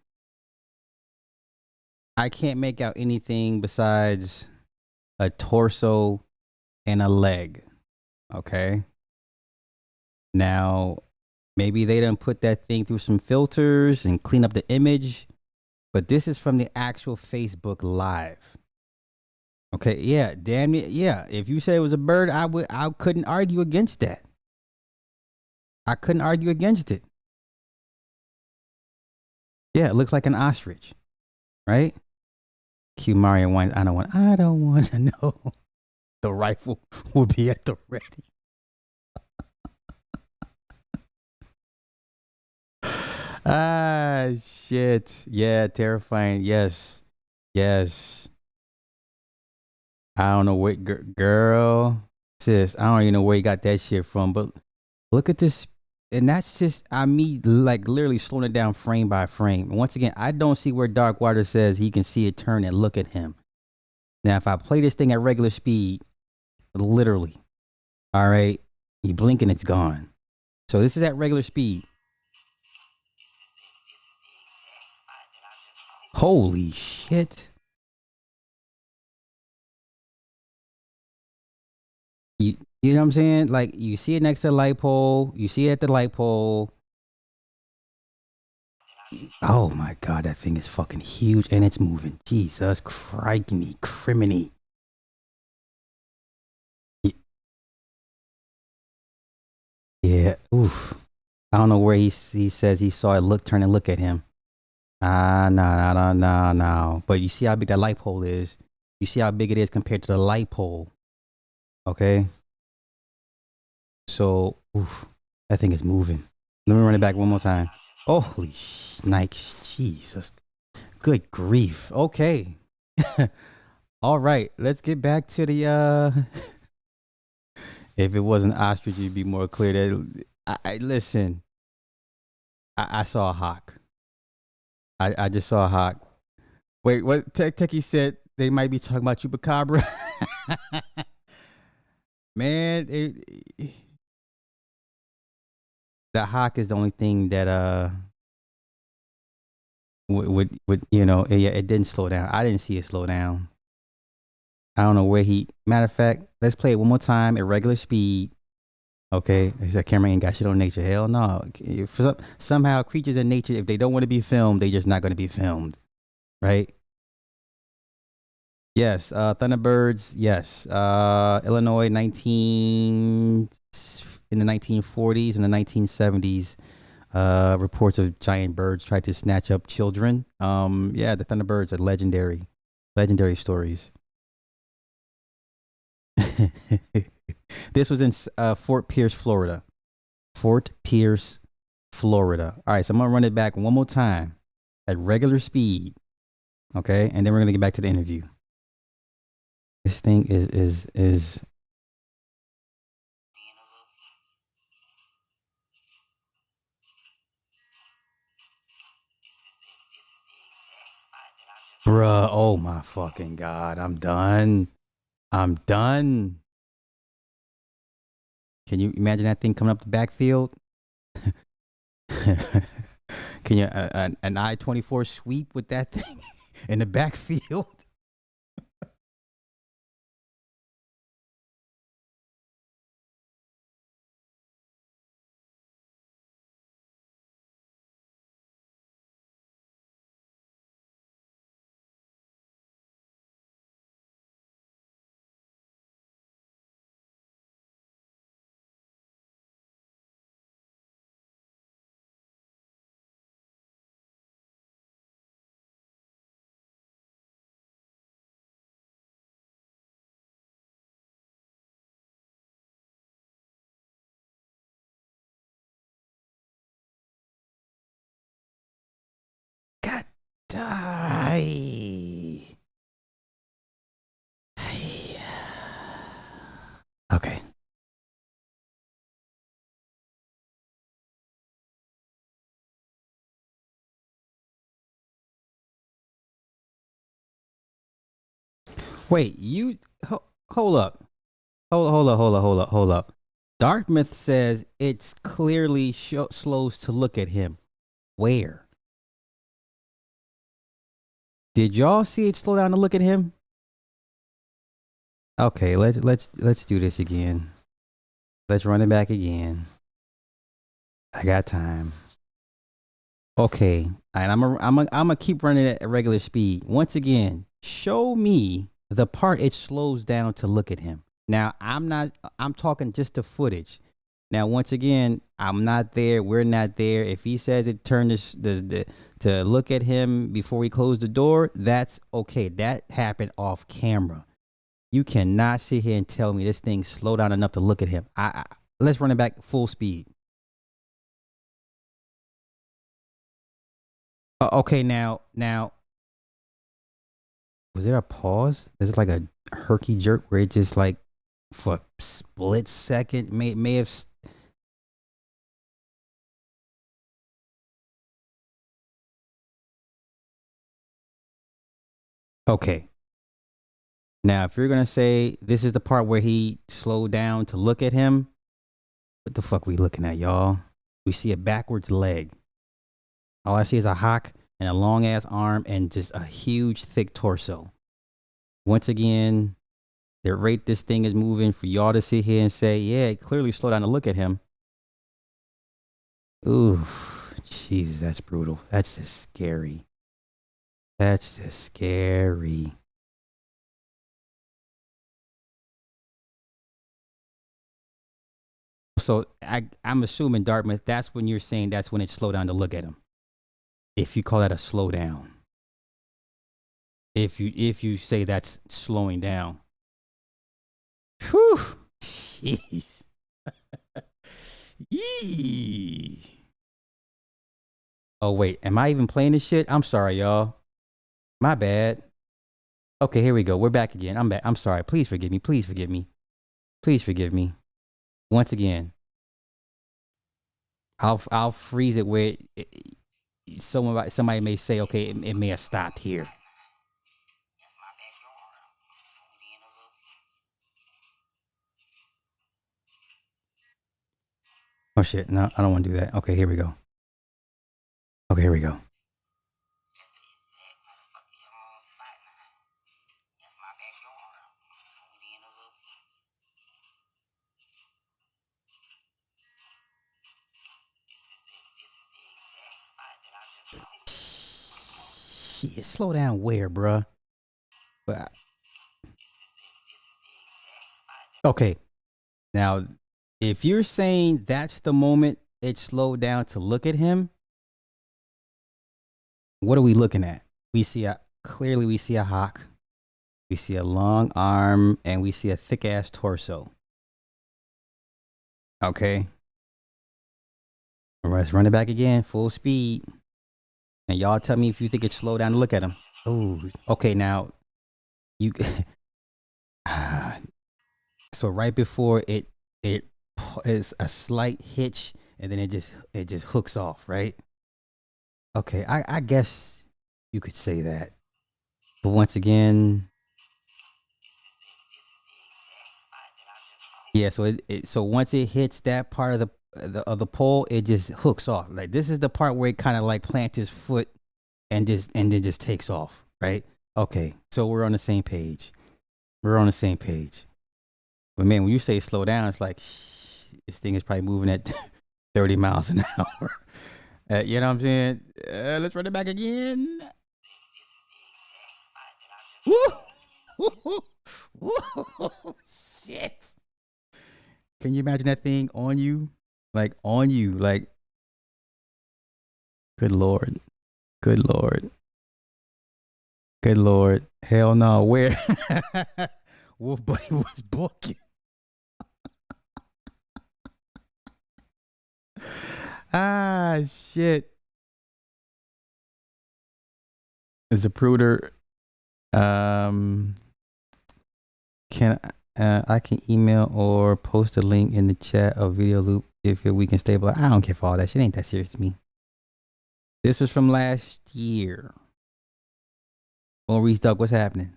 I can't make out anything besides a torso and a leg. Okay? Now, maybe they done put that thing through some filters and clean up the image, but this is from the actual Facebook Live. Okay, yeah, damn it, yeah. If you said it was a bird, I couldn't argue against that. I couldn't argue against it. Yeah, it looks like an ostrich, right? Q Mario wines. I don't want to know. The rifle will be at the ready. Ah, shit. Yeah, terrifying. Yes. Yes. I don't know what girl, sis. I don't even know where you got that shit from, but look at this. And that's just me like literally slowing it down frame by frame. Once again, I don't see where Dark Water says he can see it turn and look at him. Now, if I play this thing at regular speed, literally, all right, you blink and it's gone. So this is at regular speed. Holy shit. You know what I'm saying? Like, you see it next to the light pole. You see it at the light pole. Oh my God, that thing is fucking huge and it's moving. Jesus crikey, criminy. Yeah, oof. I don't know where he says he saw it turn and look at him. No. But you see how big that light pole is. You see how big it is compared to the light pole. Okay. So, oof, that thing is moving. Let me run it back one more time. Oh, holy shnikes. Jesus. Good grief. Okay. All right. Let's get back to the, if it wasn't ostrich, it'd be more clear that, listen, I saw a hawk. I just saw a hawk. Wait, what Techie said they might be talking about chupacabra? Man, the hawk is the only thing that would you know, it didn't slow down. I didn't see it slow down. I don't know where matter of fact, let's play it one more time at regular speed. Okay, that camera ain't got shit on nature. Hell no. Somehow creatures in nature, if they don't want to be filmed, they just not going to be filmed, right? Yes, Thunderbirds. Yes, Illinois, in the 1940s and the 1970s. Reports of giant birds tried to snatch up children. Yeah, the Thunderbirds are legendary stories. This was in Fort Pierce, Florida. All right, so I'm gonna run it back one more time at regular speed. Okay, and then we're gonna get back to the interview. This thing is bruh, oh my fucking God, I'm done. Can you imagine that thing coming up the backfield? Can you an I-24 sweep with that thing in the backfield? God, die. Okay. Wait, hold up. Hold up. Dartmouth says it's clearly slows to look at him. Where? Did y'all see it slow down to look at him? Okay, let's do this again. Let's run it back again. I got time. Okay, and I'm gonna keep running at regular speed. Once again, show me the part it slows down to look at him. Now I'm talking just the footage. Now once again, I'm not there. We're not there. If he says it turned to look at him before he closed the door, that's okay. That happened off camera. You cannot sit here and tell me this thing slowed down enough to look at him. Let's run it back full speed. Okay, now, was there a pause? Is it like a herky jerk where it just like for a split second may have? Okay. Now, if you're gonna say this is the part where he slowed down to look at him, what the fuck we looking at, y'all? We see a backwards leg. All I see is a hock and a long ass arm and just a huge thick torso. Once again, the rate this thing is moving for y'all to sit here and say, yeah, it clearly slowed down to look at him. Ooh, Jesus, that's brutal. That's just scary. That's just scary. So I'm assuming, Dartmouth, that's when you're saying that's when it slowed down to look at him. If you call that a slowdown. If you say that's slowing down. Whew. Jeez. Yee. Oh, wait. Am I even playing this shit? I'm sorry, y'all. My bad. Okay, here we go. We're back again. I'm back. I'm sorry. Please forgive me. Please forgive me. Please forgive me. Once again, I'll freeze it where somebody may say, okay, it may have stopped here. Oh shit! No, I don't want to do that. Okay, here we go. Okay, here we go. Shit, slow down where, bruh? But okay, now if you're saying that's the moment it slowed down to look at him, what are we looking at? We see a hock, we see a long arm, and we see a thick ass torso. Okay. All right, let's run it back again, full speed. And y'all tell me if you think it's slow down to look at him. Oh, okay. Now, you. So right before it is a slight hitch, and then it just hooks off, right? Okay, I guess you could say that. But once again, yeah. So once it hits that part of the pole, it just hooks off. Like this is the part where it kind of like plants his foot and then just takes off, right? Okay, so we're on the same page. We're on the same page. But man, when you say slow down, it's like this thing is probably moving at 30 miles an hour. You know what I'm saying? Let's run it back again. Woo! Shit. Can you imagine that thing on you? Like on you, like good Lord. Good Lord. Good Lord. Hell no. Where Wolf Buddy was booking. Ah shit. Zapruder. Can I can email or post a link in the chat or video loop if we can stabilize. I don't care for all that shit. Ain't that serious to me. This was from last year. Maurice Duck, what's happening?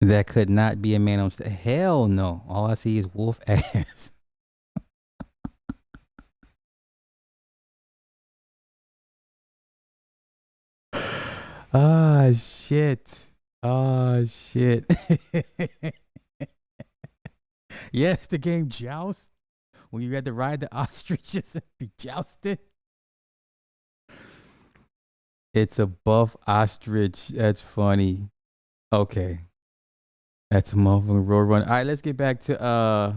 That could not be a man on stage. Hell no. All I see is wolf ass. Ah, shit. Oh, shit. Yes, the game Joust. When you had to ride the ostriches and be jousted. It's a buff ostrich. That's funny. Okay. That's a motherfucking road run. All right, let's get back to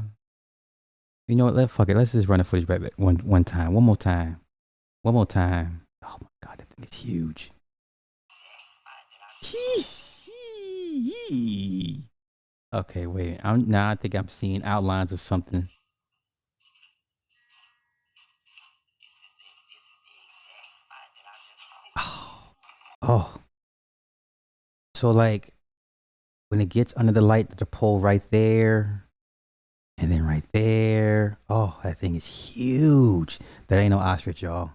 you know what? Fuck it. Let's just run the footage back one time. One more time. One more time. Oh my god, that thing is huge. Okay, wait. I think I'm seeing outlines of something. Oh. So like when it gets under the light, the pole right there. And then right there. Oh, that thing is huge. That ain't no ostrich, y'all.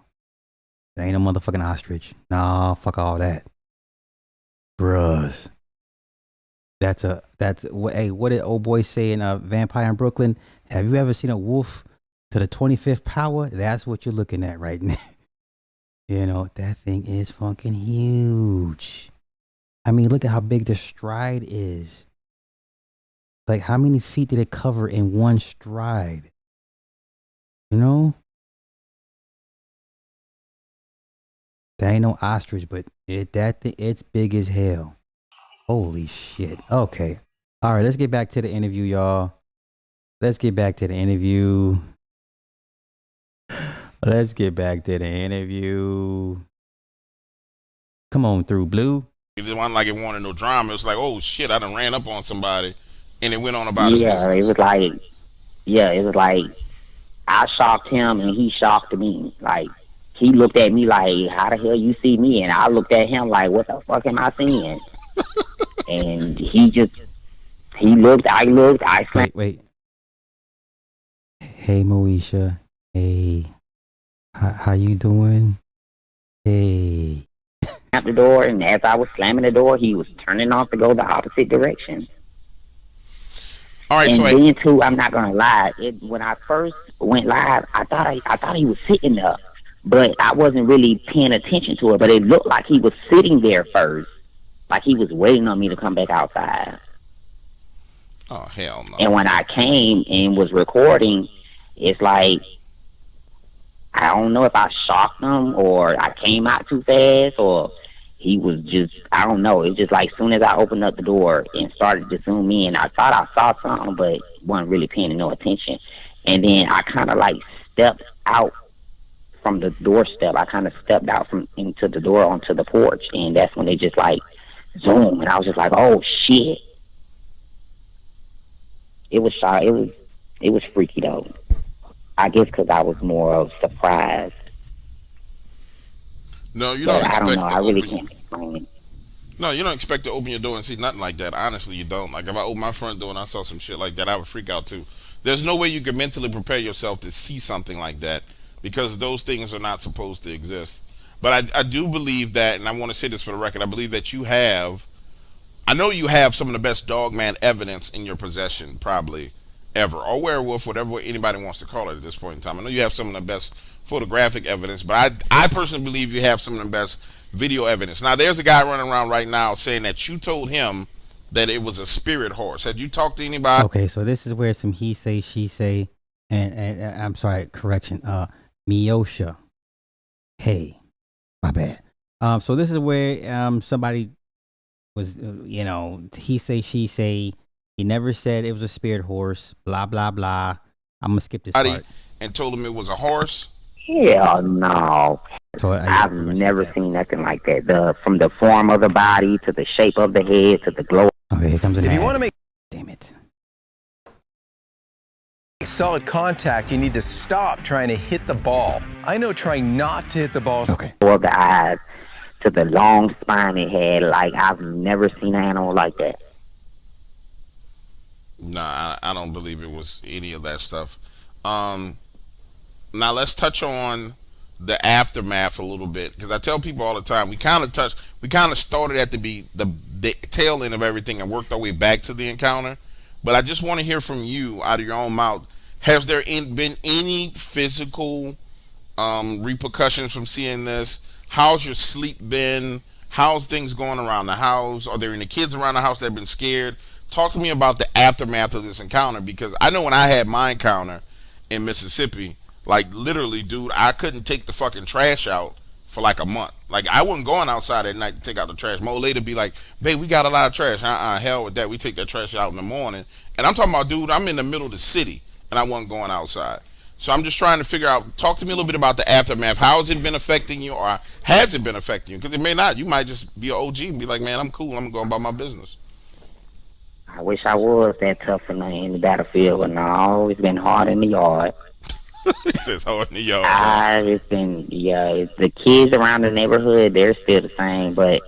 That ain't no motherfucking ostrich. Nah, fuck all that. Bruh. Hey, what did old boy say in Vampire in Brooklyn? Have you ever seen a wolf to the 25th power? That's what you're looking at right now. You know, that thing is fucking huge. I mean, look at how big the stride is. Like, how many feet did it cover in one stride? You know? That ain't no ostrich, but it's big as hell. Holy shit. Okay. All right, let's get back to the interview, y'all. Let's get back to the interview. Let's get back to the interview. Come on through, Blue. It wasn't like it wanted no drama. It was like, oh shit, I done ran up on somebody, and it went on about his business. It was like I shocked him and he shocked me. Like he looked at me like, how the hell you see me? And I looked at him like, what the fuck am I seeing? And he looked, I looked, I slammed. Wait. Hey, Moesha. Hey. How you doing? Hey. At the door, and as I was slamming the door, he was turning off to go the opposite direction. All right, and then too, I'm not gonna lie. When I first went live, I thought he was sitting up, but I wasn't really paying attention to it. But it looked like he was sitting there first, like he was waiting on me to come back outside. Oh hell no! And when I came and was recording, it's like I don't know if I shocked him or I came out too fast or he was just, I don't know. It's just like as soon as I opened up the door and started to zoom in, I thought I saw something, but wasn't really paying no attention. And then I kind of like stepped out from the doorstep. I kind of stepped out into the door onto the porch, and that's when they just like zoom, and I was just like, oh shit. It was shy. It was freaky though. I guess because I was more of surprised. No, you don't expect. I don't know. I really can't explain it. No, you don't expect to open your door and see nothing like that. Honestly, you don't. Like if I opened my front door and I saw some shit like that, I would freak out too. There's no way you can mentally prepare yourself to see something like that because those things are not supposed to exist. But I do believe that, and I want to say this for the record, I believe that I know you have some of the best Dogman evidence in your possession, probably ever, or werewolf, whatever anybody wants to call it at this point in time. I know you have some of the best photographic evidence, but I personally believe you have some of the best video evidence. Now, there's a guy running around right now saying that you told him that it was a spirit horse. Had you talked to anybody? Okay, so this is where some he say, she say, and I'm sorry, correction, Miosha. Hey, my bad. So this is where somebody was, he say, she say. He never said it was a spirit horse. Blah blah blah. I'm gonna skip this part. And told him it was a horse. Hell no. So I've never seen nothing like that. From the form of the body to the shape of the head to the glow. Okay, here comes an ad. If you want to make damn it solid contact, you need to stop trying to hit the ball. I know trying not to hit the ball. Okay. Of the eyes to the long spine it had, like I've never seen an animal like that. Nah, I don't believe it was any of that stuff. Now let's touch on the aftermath a little bit, because I tell people all the time we kind of started at the tail end of everything and worked our way back to the encounter. But I just want to hear from you out of your own mouth. Has there been any physical repercussions from seeing this? How's your sleep been? How's things going around the house? Are there any kids around the house that have been scared? talk to me about the aftermath of this encounter, because I know when I had my encounter in Mississippi, like literally, dude, I couldn't take the fucking trash out for like a month. Like I wasn't going outside at night to take out the trash. My old lady be like, "Babe, we got a lot of trash." Hell with that. We take that trash out in the morning. And I'm talking about, dude, I'm in the middle of the city and I wasn't going outside. So I'm just trying to figure out. Talk to me a little bit about the aftermath. How has it been affecting you, or has it been affecting you? Because it may not. You might just be an OG and be like, "Man, I'm cool. I'm going about my business." I wish I was that tough in the battlefield, but no, it's been hard in the yard. It's hard in the yard. It's been, it's the kids around the neighborhood, they're still the same, but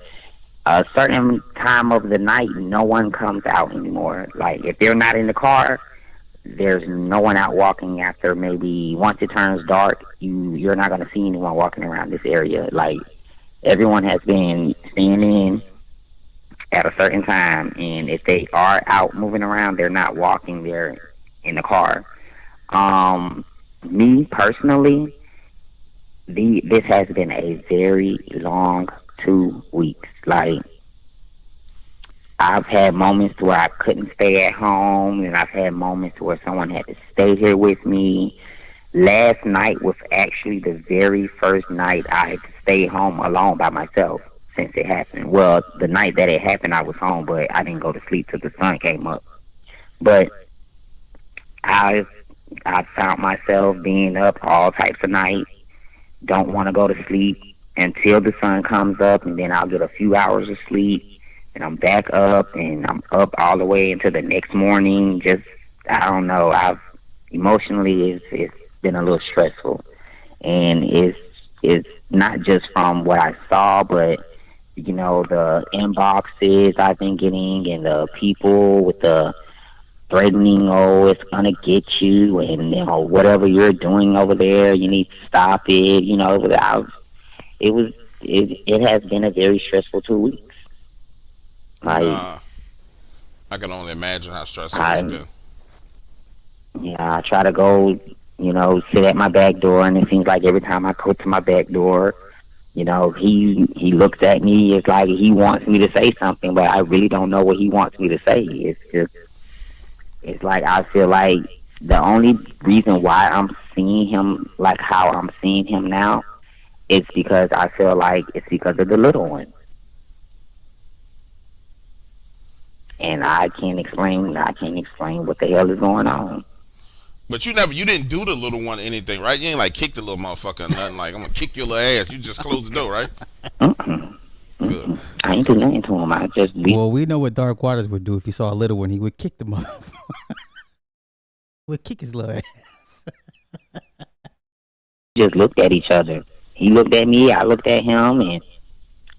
a certain time of the night, no one comes out anymore. Like, if they're not in the car, there's no one out walking after maybe, once it turns dark, you're not going to see anyone walking around this area. Like, everyone has been staying in at a certain time, and if they are out moving around, they're not walking, they're in the car. Me personally, this has been a very long 2 weeks. Like, I've had moments where I couldn't stay at home, and I've had moments where someone had to stay here with me. Last night was actually the very first night I had to stay home alone by myself since it happened. Well, the night that it happened, I was home, but I didn't go to sleep till the sun came up. But I found myself being up all types of nights, don't want to go to sleep until the sun comes up, and then I'll get a few hours of sleep, and I'm back up, and I'm up all the way into the next morning. Just, I don't know, emotionally, it's been a little stressful, and it's not just from what I saw, but the inboxes I've been getting, and the people with the threatening, "Oh, it's gonna get you," and whatever you're doing over there, you need to stop it. It has been a very stressful 2 weeks. Like, I can only imagine how stressful it's been. Yeah, I try to go, sit at my back door, and it seems like every time I go to my back door, he looks at me. It's like he wants me to say something, but I really don't know what he wants me to say. It's like I feel like the only reason why I'm seeing him like how I'm seeing him now is because I feel like it's because of the little one. And I can't explain what the hell is going on. But you didn't do the little one anything, right? You ain't like kick the little motherfucker or nothing. Like, I'm gonna kick your little ass. You just close the door, right? Good. I ain't do nothing to him. I just Well, we know what Dark Waters would do if he saw a little one. He would kick the motherfucker. Would kick his little ass. just looked at each other. He looked at me, I looked at him, and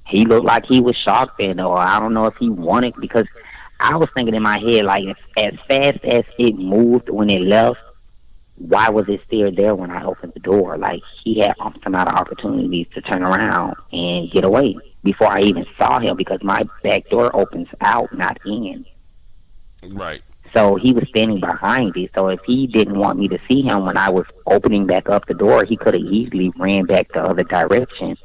he looked like he was shocked, or I don't know if he wanted, because I was thinking in my head, like, as fast as it moved when it left, why was it still there when I opened the door? Like, he had some amount of opportunities to turn around and get away before I even saw him, because my back door opens out, not in. Right. So he was standing behind it. So if he didn't want me to see him when I was opening back up the door, he could have easily ran back the other direction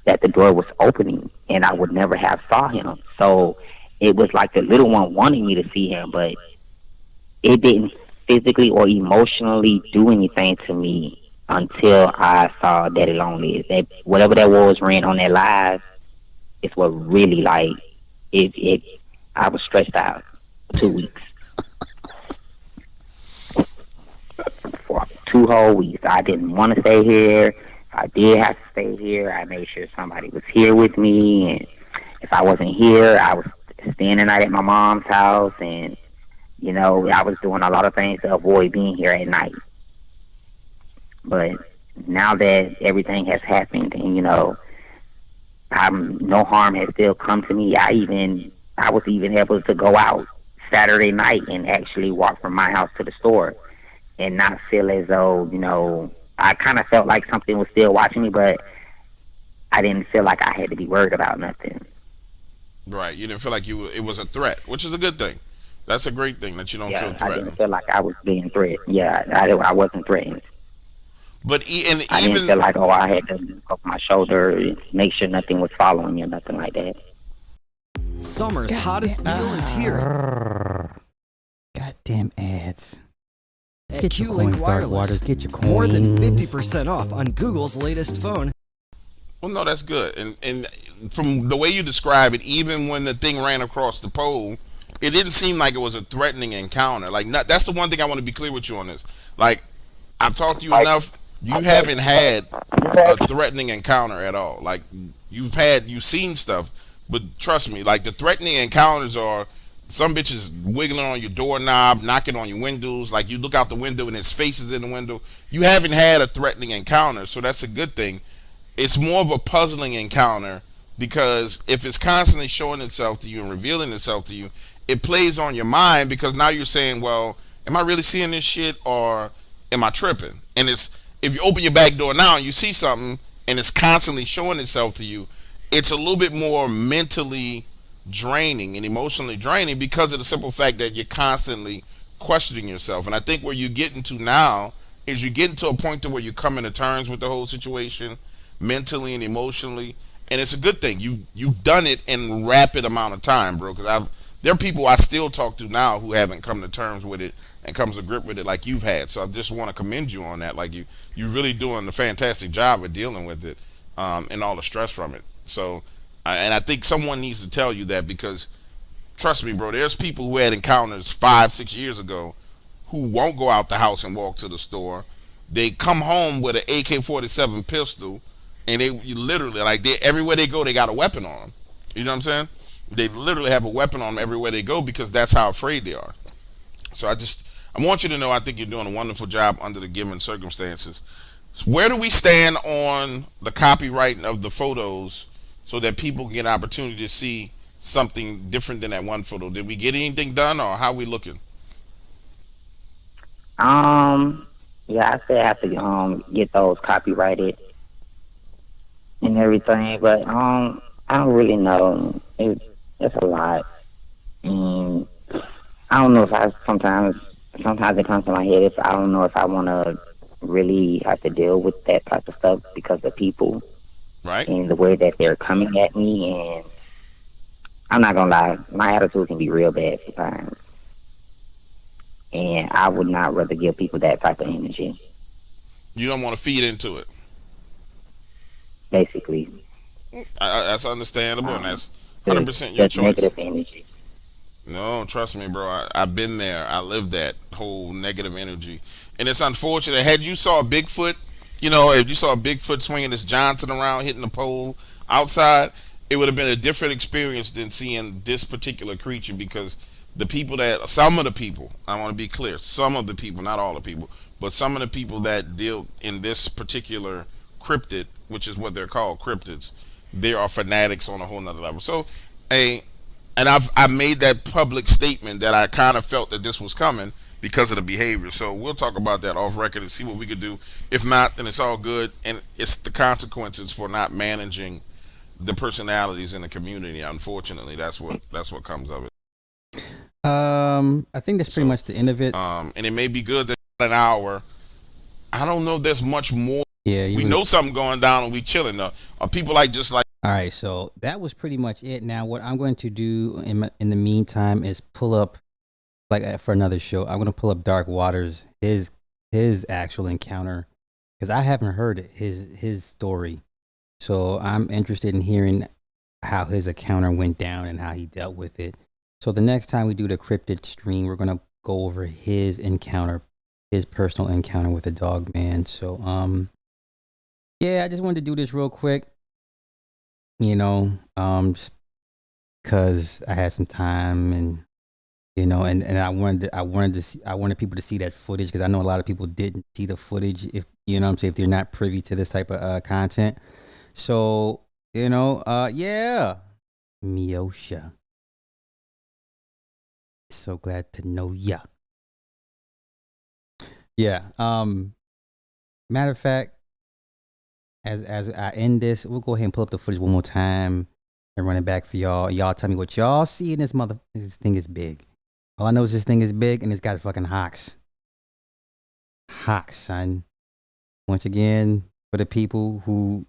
that the door was opening, and I would never have saw him. So it was like the little one wanting me to see him, but it didn't physically or emotionally do anything to me until I saw Daddy Lonely. That whatever that was ran on that live is what really, like, it I was stressed out 2 weeks. For 2 whole weeks. I didn't want to stay here. I did have to stay here. I made sure somebody was here with me, and if I wasn't here, I was staying the night at my mom's house, and I was doing a lot of things to avoid being here at night. But now that everything has happened, and no harm has still come to me, I was even able to go out Saturday night and actually walk from my house to the store and not feel as though, I kind of felt like something was still watching me, but I didn't feel like I had to be worried about nothing. Right. You didn't feel like it was a threat, which is a good thing. That's a great thing that you don't feel threatened. I didn't feel like I was being threatened. Yeah, I wasn't threatened. But I didn't feel like, I had to look over my shoulder and make sure nothing was following me or nothing like that. Summer's hottest deal is here Goddamn ads. at Get your Q-Link coins, Dark Waters. Wireless. Get your coins. More than 50% off on Google's latest phone. Well, no, that's good. And from the way you describe it, even when the thing ran across the pole, it didn't seem like it was a threatening encounter. Like, that's the one thing I want to be clear with you on this. Like, I've talked to you enough. You haven't had a threatening encounter at all. Like, you've seen stuff, but trust me, like, the threatening encounters are some bitches wiggling on your doorknob, knocking on your windows. Like, you look out the window and his face is in the window. You haven't had a threatening encounter, so that's a good thing. It's more of a puzzling encounter because if it's constantly showing itself to you and revealing itself to you, it plays on your mind because now you're saying, well, am I really seeing this shit or am I tripping? And if you open your back door now and you see something and it's constantly showing itself to you, it's a little bit more mentally draining and emotionally draining because of the simple fact that you're constantly questioning yourself. And I think where you're getting to now is you're getting to a point to where you're coming to terms with the whole situation mentally and emotionally, and it's a good thing. You've done it in rapid amount of time, bro. Because there are people I still talk to now who haven't come to terms with it and comes to grip with it like you've had. So I just want to commend you on that. Like you're really doing a fantastic job of dealing with it and all the stress from it. So, and I think someone needs to tell you that because trust me, bro. There's people who had encounters 5-6 years ago who won't go out the house and walk to the store. They come home with an AK-47 pistol. And you literally, like, everywhere they go, they got a weapon on them. You know what I'm saying? They literally have a weapon on them everywhere they go because that's how afraid they are. So I want you to know I think you're doing a wonderful job under the given circumstances. So where do we stand on the copyright of the photos so that people get an opportunity to see something different than that one photo? Did we get anything done or how are we looking? Yeah, I say I have to get those copyrighted and everything, but I don't really know. It's a lot, and I don't know if sometimes it comes to my head if I don't know if I want to really have to deal with that type of stuff because of people, right? And the way that they're coming at me, and I'm not gonna lie, my attitude can be real bad sometimes, and I would not rather give people that type of energy. You don't want to feed into it. Basically, that's understandable, and that's 100% your choice. Negative energy. No, trust me, bro. I've been there. I lived that whole negative energy, and it's unfortunate. Had you saw a Bigfoot, if you saw a Bigfoot swinging his Johnson around, hitting the pole outside, it would have been a different experience than seeing this particular creature. Because some of the people, I want to be clear, some of the people, not all the people, but some of the people that deal in this particular cryptid, which is what they're called, cryptids, they are fanatics on a whole nother level. So, I made that public statement that I kind of felt that this was coming because of the behavior. So we'll talk about that off record and see what we could do. If not, then it's all good, and it's the consequences for not managing the personalities in the community. Unfortunately, that's what comes of it. I think that's pretty much the end of it. And it may be good that an hour. I don't know if there's much more. Yeah, we know something going down and we chilling. Are people just like? All right, so that was pretty much it. Now, what I'm going to do in the meantime is pull up, for another show, I'm going to pull up Dark Waters, his actual encounter, because I haven't heard his story. So I'm interested in hearing how his encounter went down and how he dealt with it. So the next time we do the Cryptid stream, we're going to go over his encounter, his personal encounter with the Dogman. So, yeah, I just wanted to do this real quick, because I had some time and, and I wanted people to see that footage because I know a lot of people didn't see the footage if they're not privy to this type of content. So, yeah, Miosha. So glad to know ya. Yeah. Matter of fact, as I end this, we'll go ahead and pull up the footage one more time and run it back for y'all. Y'all tell me what y'all see in this This thing is big. All I know is this thing is big and it's got fucking hawks. Hawks, son. Once again, for the people who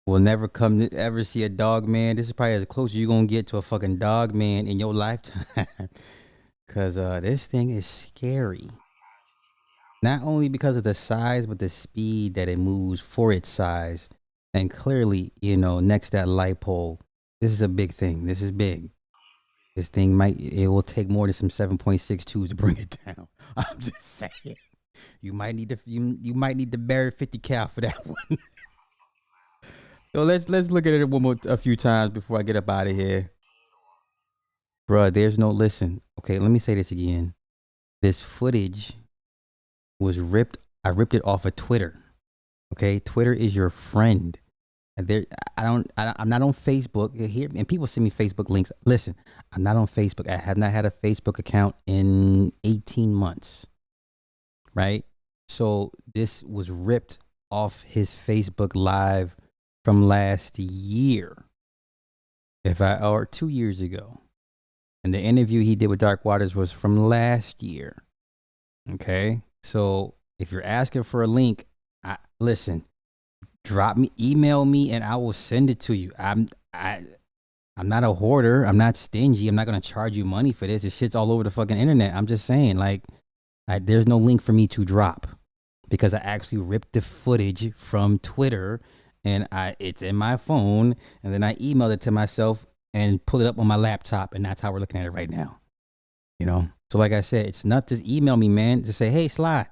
will never come to ever see a dog man. This is probably as close as you're gonna get to a fucking dog man in your lifetime. Cause this thing is scary. Not only because of the size, but the speed that it moves for its size. And clearly, next to that light pole, this is a big thing. This is big. This thing it will take more than some 7.62s to bring it down. I'm just saying. You might need to bury 50 cal for that one. So let's look at it a few times before I get up out of here. Bruh, listen. Okay, let me say this again. This footage was ripped. I ripped it off of Twitter. Okay, Twitter is your friend. And I'm not on Facebook here, and people send me Facebook links. Listen, I'm not on Facebook. I have not had a Facebook account in 18 months. Right? So this was ripped off his Facebook Live from last year, or 2 years ago. And the interview he did with Dark Waters was from last year. Okay? So if you're asking for a link, listen, email me and I will send it to you. I'm not a hoarder. I'm not stingy. I'm not going to charge you money for this. This shit's all over the fucking internet. I'm just saying, there's no link for me to drop because I actually ripped the footage from Twitter and it's in my phone, and then I emailed it to myself and pull it up on my laptop, and that's how we're looking at it right now. So like I said, it's not just email me, man. Just say, hey, Sly,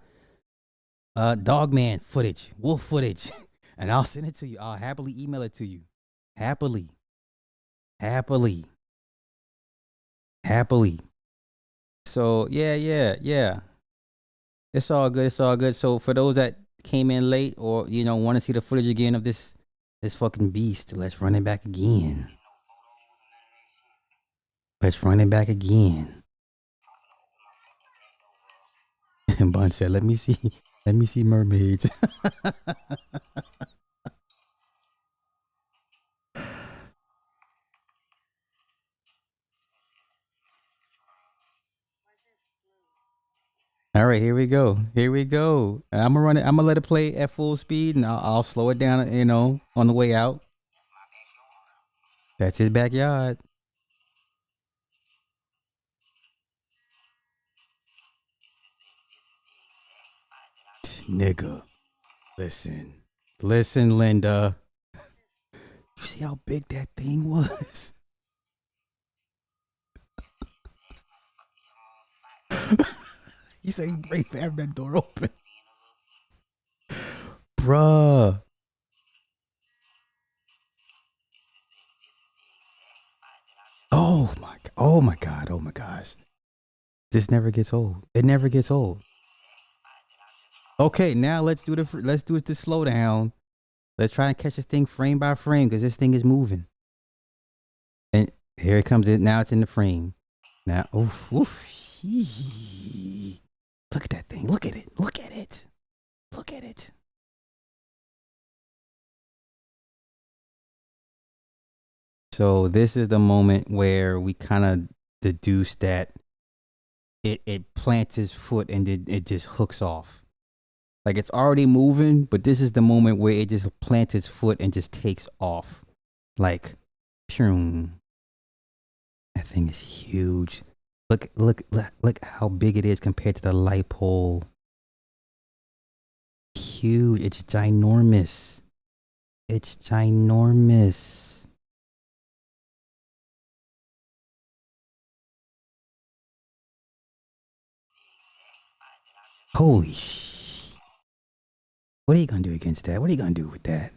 Dogman footage, wolf footage, and I'll send it to you. I'll happily email it to you. Happily. So yeah. It's all good. So for those that came in late or want to see the footage again of this fucking beast, let's run it back again. And Buns said, let me see mermaids. All right, here we go. And I'm gonna let it play at full speed, and I'll slow it down, on the way out. That's his backyard. Nigga, listen, Linda. You see how big that thing was? He said he brave for having that door open. Bruh. Oh my gosh. This never gets old. It never gets old. Okay, now let's do it to slow down. Let's try and catch this thing frame by frame because this thing is moving. And here it comes in. Now it's in the frame. Now, oof. Look at that thing. Look at it. So this is the moment where we kind of deduce that it plants its foot and it just hooks off. Like it's already moving, but this is the moment where it just plants its foot and just takes off. Like, that thing is huge. Look how big it is compared to the light pole. Huge. It's ginormous. Holy sh! What are you gonna do against that? What are you gonna do with that?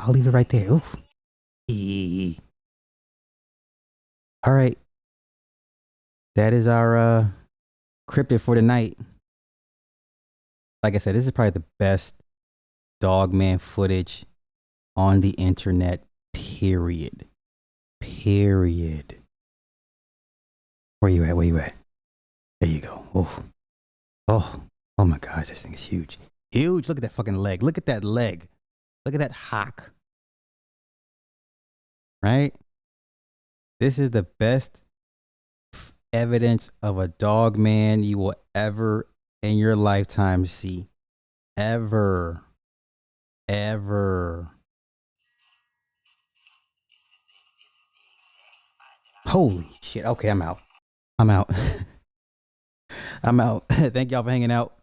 I'll leave it right there. Oof. All right. That is our cryptid for the night. Like I said, this is probably the best Dogman footage on the internet, period. Where you at? There you go. Oh my gosh, this thing is huge. Look at that fucking leg. Look at that leg. Look at that hock. Right? This is the best evidence of a Dogman you will ever in your lifetime see. Ever. ever. Holy shit. Okay, I'm out. I'm out. I'm out. Thank y'all for hanging out.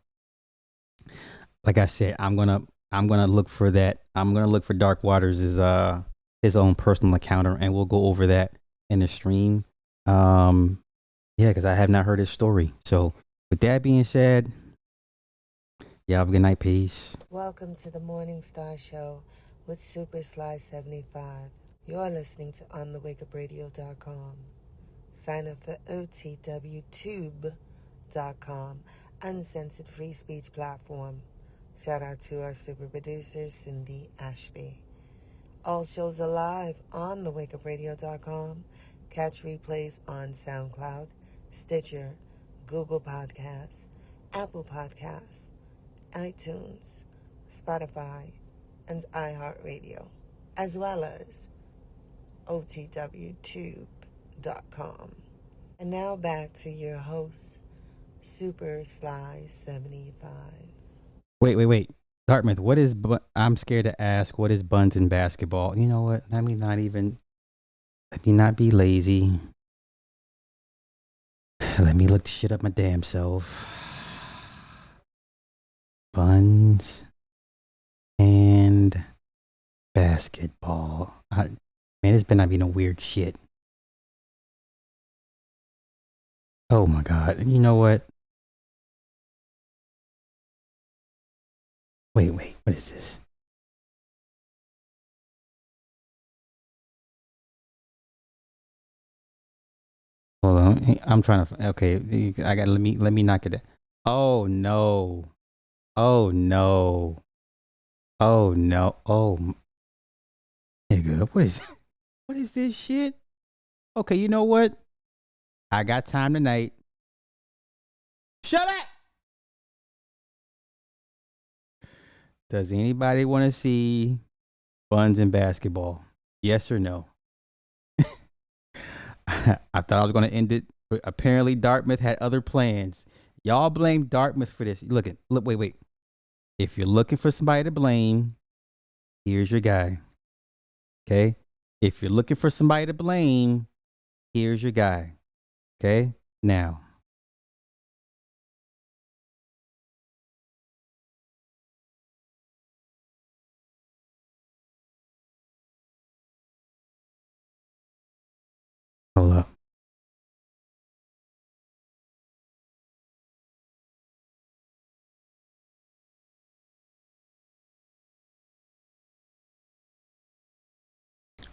Like I said, I'm gonna look for that. I'm gonna look for Dark Waters' his own personal encounter, and we'll go over that in the stream. Yeah, because I have not heard his story. So with that being said, y'all have a good night. Peace. Welcome to the Morning Star Show with Super Sly 75. You're listening to onthewakeupradio.com. Sign up for OTWTube.com, uncensored free speech platform. Shout out to our super producer, Cindy Ashby. All shows are live on thewakeupradio.com. Catch replays on SoundCloud, Stitcher, Google Podcasts, Apple Podcasts, iTunes, Spotify, and iHeartRadio, as well as OTWTube.com. And now back to your host, Super Sly 75. Wait. Dartmouth, what is I'm scared to ask, what is Buns in basketball? You know what? Let me not be lazy. Let me look the shit up my damn self. Buns and basketball. Man, this better not be no weird shit. Oh my God. You know what? Wait. What is this? Hold on. I'm trying to. Okay. I got. Let me knock it down. Oh no. Oh no. Oh no. Oh. Nigga. What is this shit? Okay. You know what? I got time tonight. Shut up. Does anybody want to see Buns in basketball? Yes or no? I thought I was going to end it, but apparently Dartmouth had other plans. Y'all blame Dartmouth for this. Look, wait. If you're looking for somebody to blame, here's your guy. Okay? If you're looking for somebody to blame, here's your guy. Okay? Now. Hold up.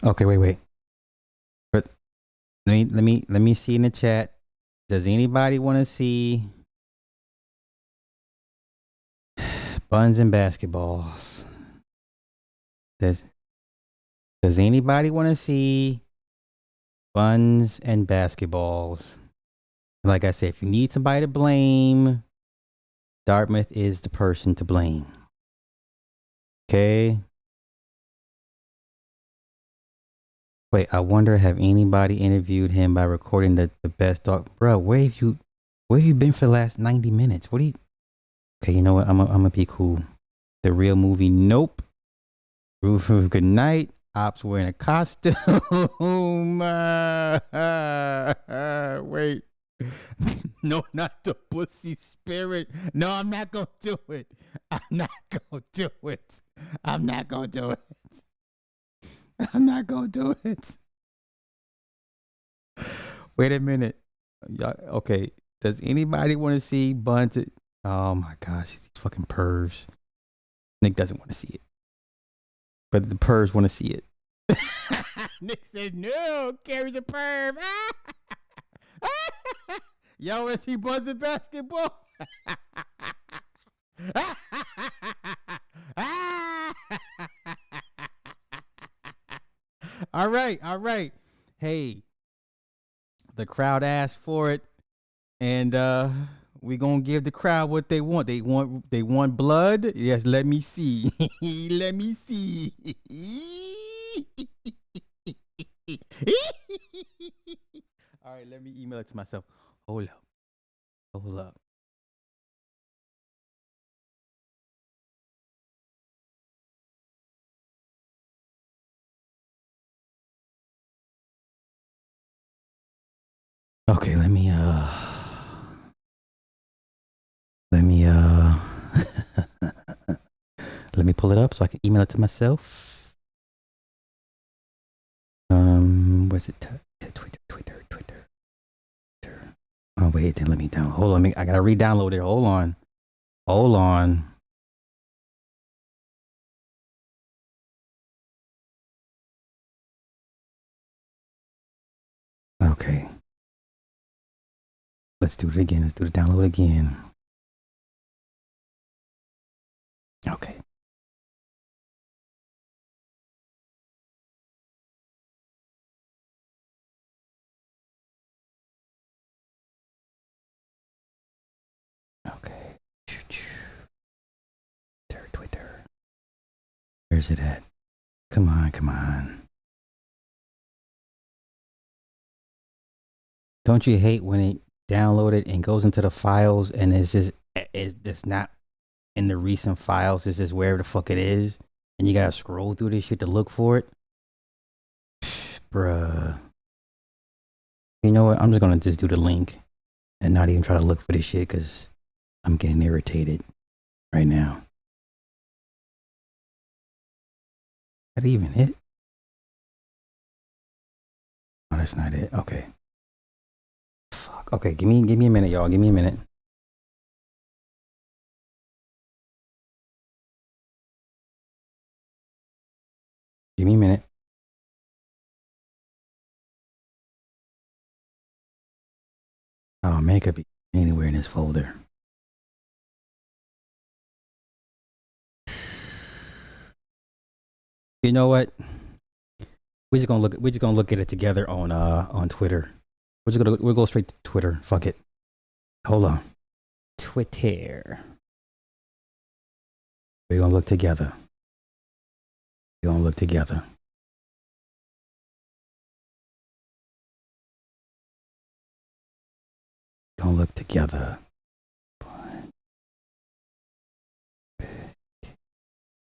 Okay, wait. But let me see in the chat. Does anybody want to see Buns and basketballs? Does anybody want to see Buns and basketballs? Like I said, if you need somebody to blame, Dartmouth is the person to blame. Okay. Wait, I wonder, have anybody interviewed him by recording the best dog? Bro, where have you been for the last 90 minutes? What do you? Okay, you know what? I'm gonna be cool. The real movie, nope. Good night. Ops wearing a costume. Wait. No, not the pussy spirit. No, I'm not gonna do it. I'm not gonna do it. Wait a minute. Okay. Does anybody want to see Buns? Oh my gosh, these fucking pervs. Nick doesn't want to see it, but the pervs want to see it. Nick said, "No, Carrie's a perv." Y'all want to see Buns in basketball? All right. Hey, the crowd asked for it, and we gonna give the crowd what they want. They want blood. Yes, let me see. Let me see. All right, let me email it to myself. Hold up. Okay, let me let me pull it up so I can email it to myself. Where's it? Twitter. Oh wait, then let me download. Hold on, I gotta re-download it. Hold on. Okay. Let's do it again. Let's do the download again. Okay. Okay. Twitter. Where's it at? Come on. Don't you hate when it downloaded and goes into the files and it's not in the recent files, it's just wherever the fuck it is, and you gotta scroll through this shit to look for it? Bruh. You know what? I'm just gonna just do the link and not even try to look for this shit because I'm getting irritated right now. That even it? Oh, that's not it. Okay. Fuck. Okay, give me a minute, y'all. Give me a minute. Give me a minute. Oh man, it could be anywhere in this folder. You know what? We're just gonna look at it together on Twitter. We'll go straight to Twitter. Fuck it. Hold on. Twitter. We're gonna look together. Gonna look together.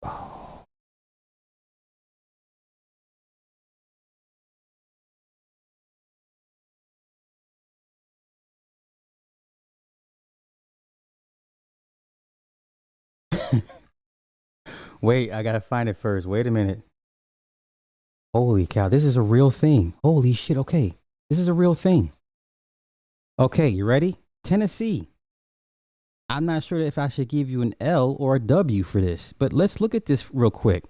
Oh. Wait, I gotta find it first. Wait a minute. Holy cow, this is a real thing. Holy shit, okay. This is a real thing. Okay, you ready? Tennessee. I'm not sure if I should give you an L or a W for this, but let's look at this real quick.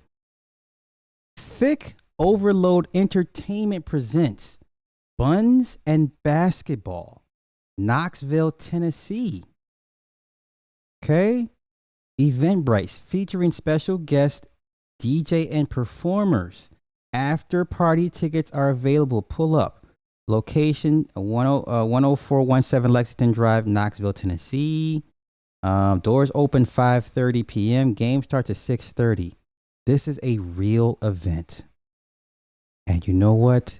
Thick Overload Entertainment presents Buns and Basketball, Knoxville, Tennessee. Okay. Eventbrite featuring special guest DJ and performers. After party tickets are available. Pull up. Location 10417 Lexington Drive, Knoxville, Tennessee. Doors open 5:30 p.m. Game starts at 6:30. This is a real event. And you know what?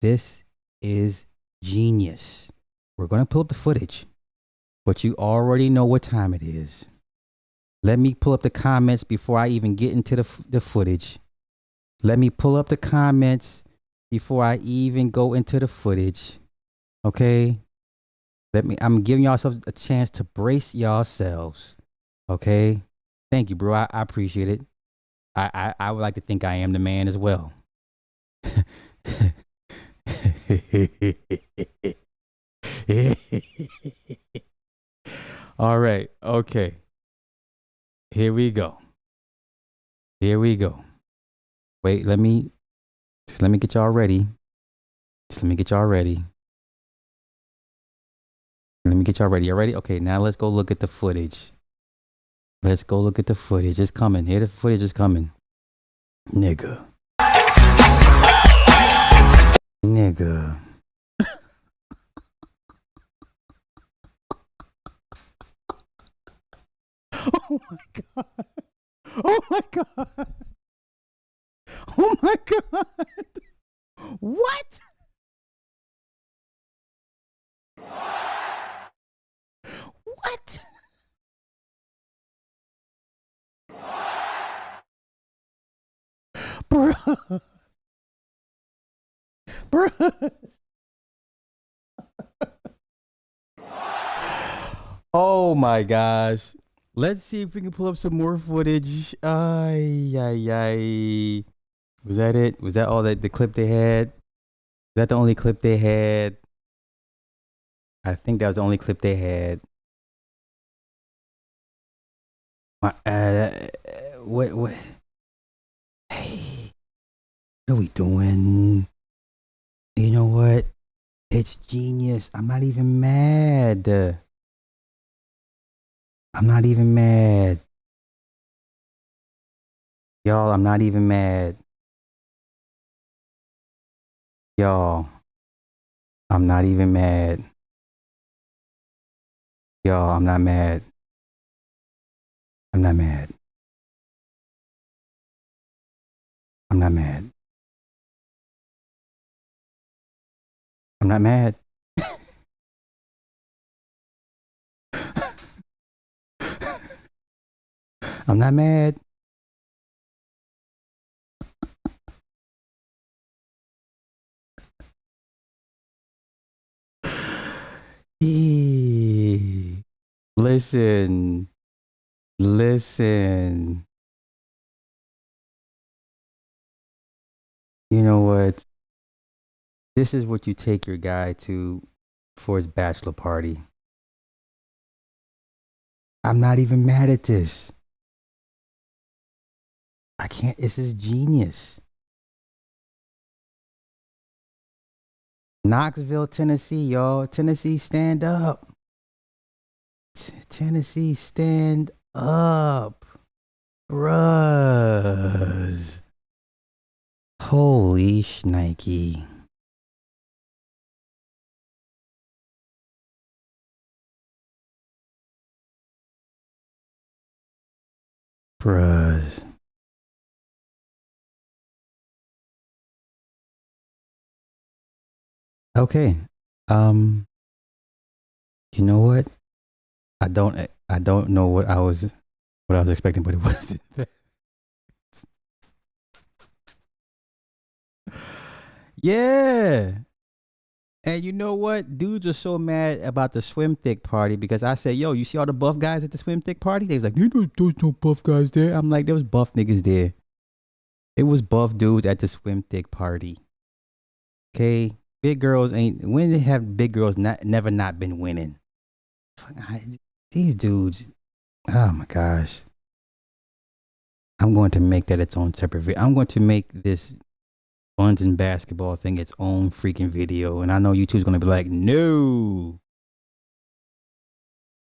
This is genius. We're going to pull up the footage, but you already know what time it is. Let me pull up the comments before I even get into the footage. Let me pull up the comments before I even go into the footage. Okay? I'm giving y'all a chance to brace yourselves. Okay? Thank you, bro. I appreciate it. I would like to think I am the man as well. All right. Okay. Here we go. Wait, let me get y'all ready. Let me get y'all ready. You ready? Okay, now let's go look at the footage. It's coming. Here, the footage is coming. Nigga. Oh my god. What? What? Bruh. Oh my gosh. Let's see if we can pull up some more footage. Ay, ay, ay. Was that it? Was that all that the clip they had? Was that the only clip they had? I think that was the only clip they had. What? Hey, what are we doing? You know what? It's genius. I'm not even mad. I'm not even mad. Y'all, I'm not even mad. Y'all, I'm not even mad. Y'all, I'm not mad. I'm not mad. I'm not mad. I'm not mad. I'm not mad. Eee. Listen. Listen. You know what? This is what you take your guy to for his bachelor party. I'm not even mad at this. I can't. This is genius. Knoxville, Tennessee, y'all. Tennessee, stand up. Tennessee, stand up. Bruh. Holy shnikey. Bruh. Okay. You know what? I don't know what I was expecting, but it wasn't that. Yeah. And you know what? Dudes are so mad about the swim thick party because I said, yo, you see all the buff guys at the swim thick party? They was like, there's no buff guys there. I'm like, there was buff niggas there. It was buff dudes at the swim thick party. Okay? Big girls ain't, when they have big girls never not been winning. These dudes, oh my gosh. I'm going to make that its own separate video. I'm going to make this Buns and basketball thing its own freaking video. And I know YouTube's going to be like, no.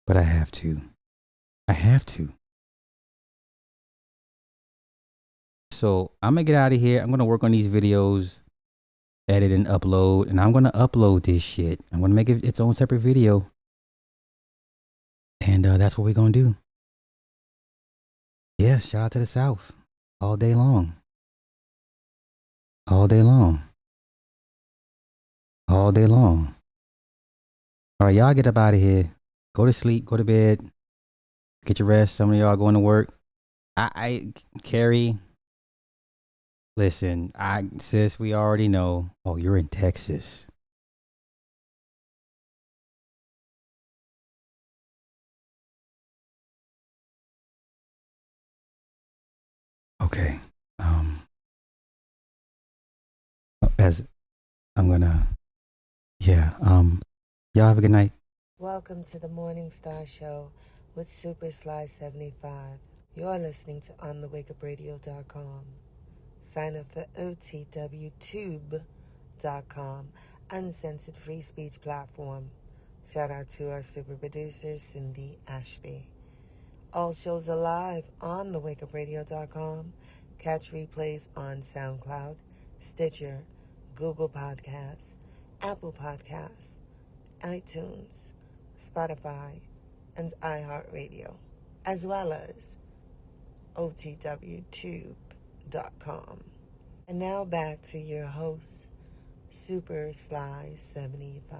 But I have to. I have to. So I'm going to get out of here. I'm going to work on these videos, edit and upload. And I'm going to upload this shit. I'm going to make it its own separate video. And that's what we're going to do. Yeah, shout out to the South. All day long. All day long. All day long. All right, y'all get up out of here. Go to sleep. Go to bed. Get your rest. Some of y'all going to work. Carrie, listen, sis, we already know. Oh, you're in Texas. Okay. As I'm gonna, yeah. Y'all have a good night. Welcome to the Morning Star Show with Super Sly 75. You're listening to onthewakeupradio.com. Sign up for OTWTube.com, uncensored free speech platform. Shout out to our super producer, Cindy Ashby. All shows are live on thewakeupradio.com. Catch replays on SoundCloud, Stitcher, Google Podcasts, Apple Podcasts, iTunes, Spotify, and iHeartRadio, as well as OTWTube.com. And now back to your host, Super Sly 75.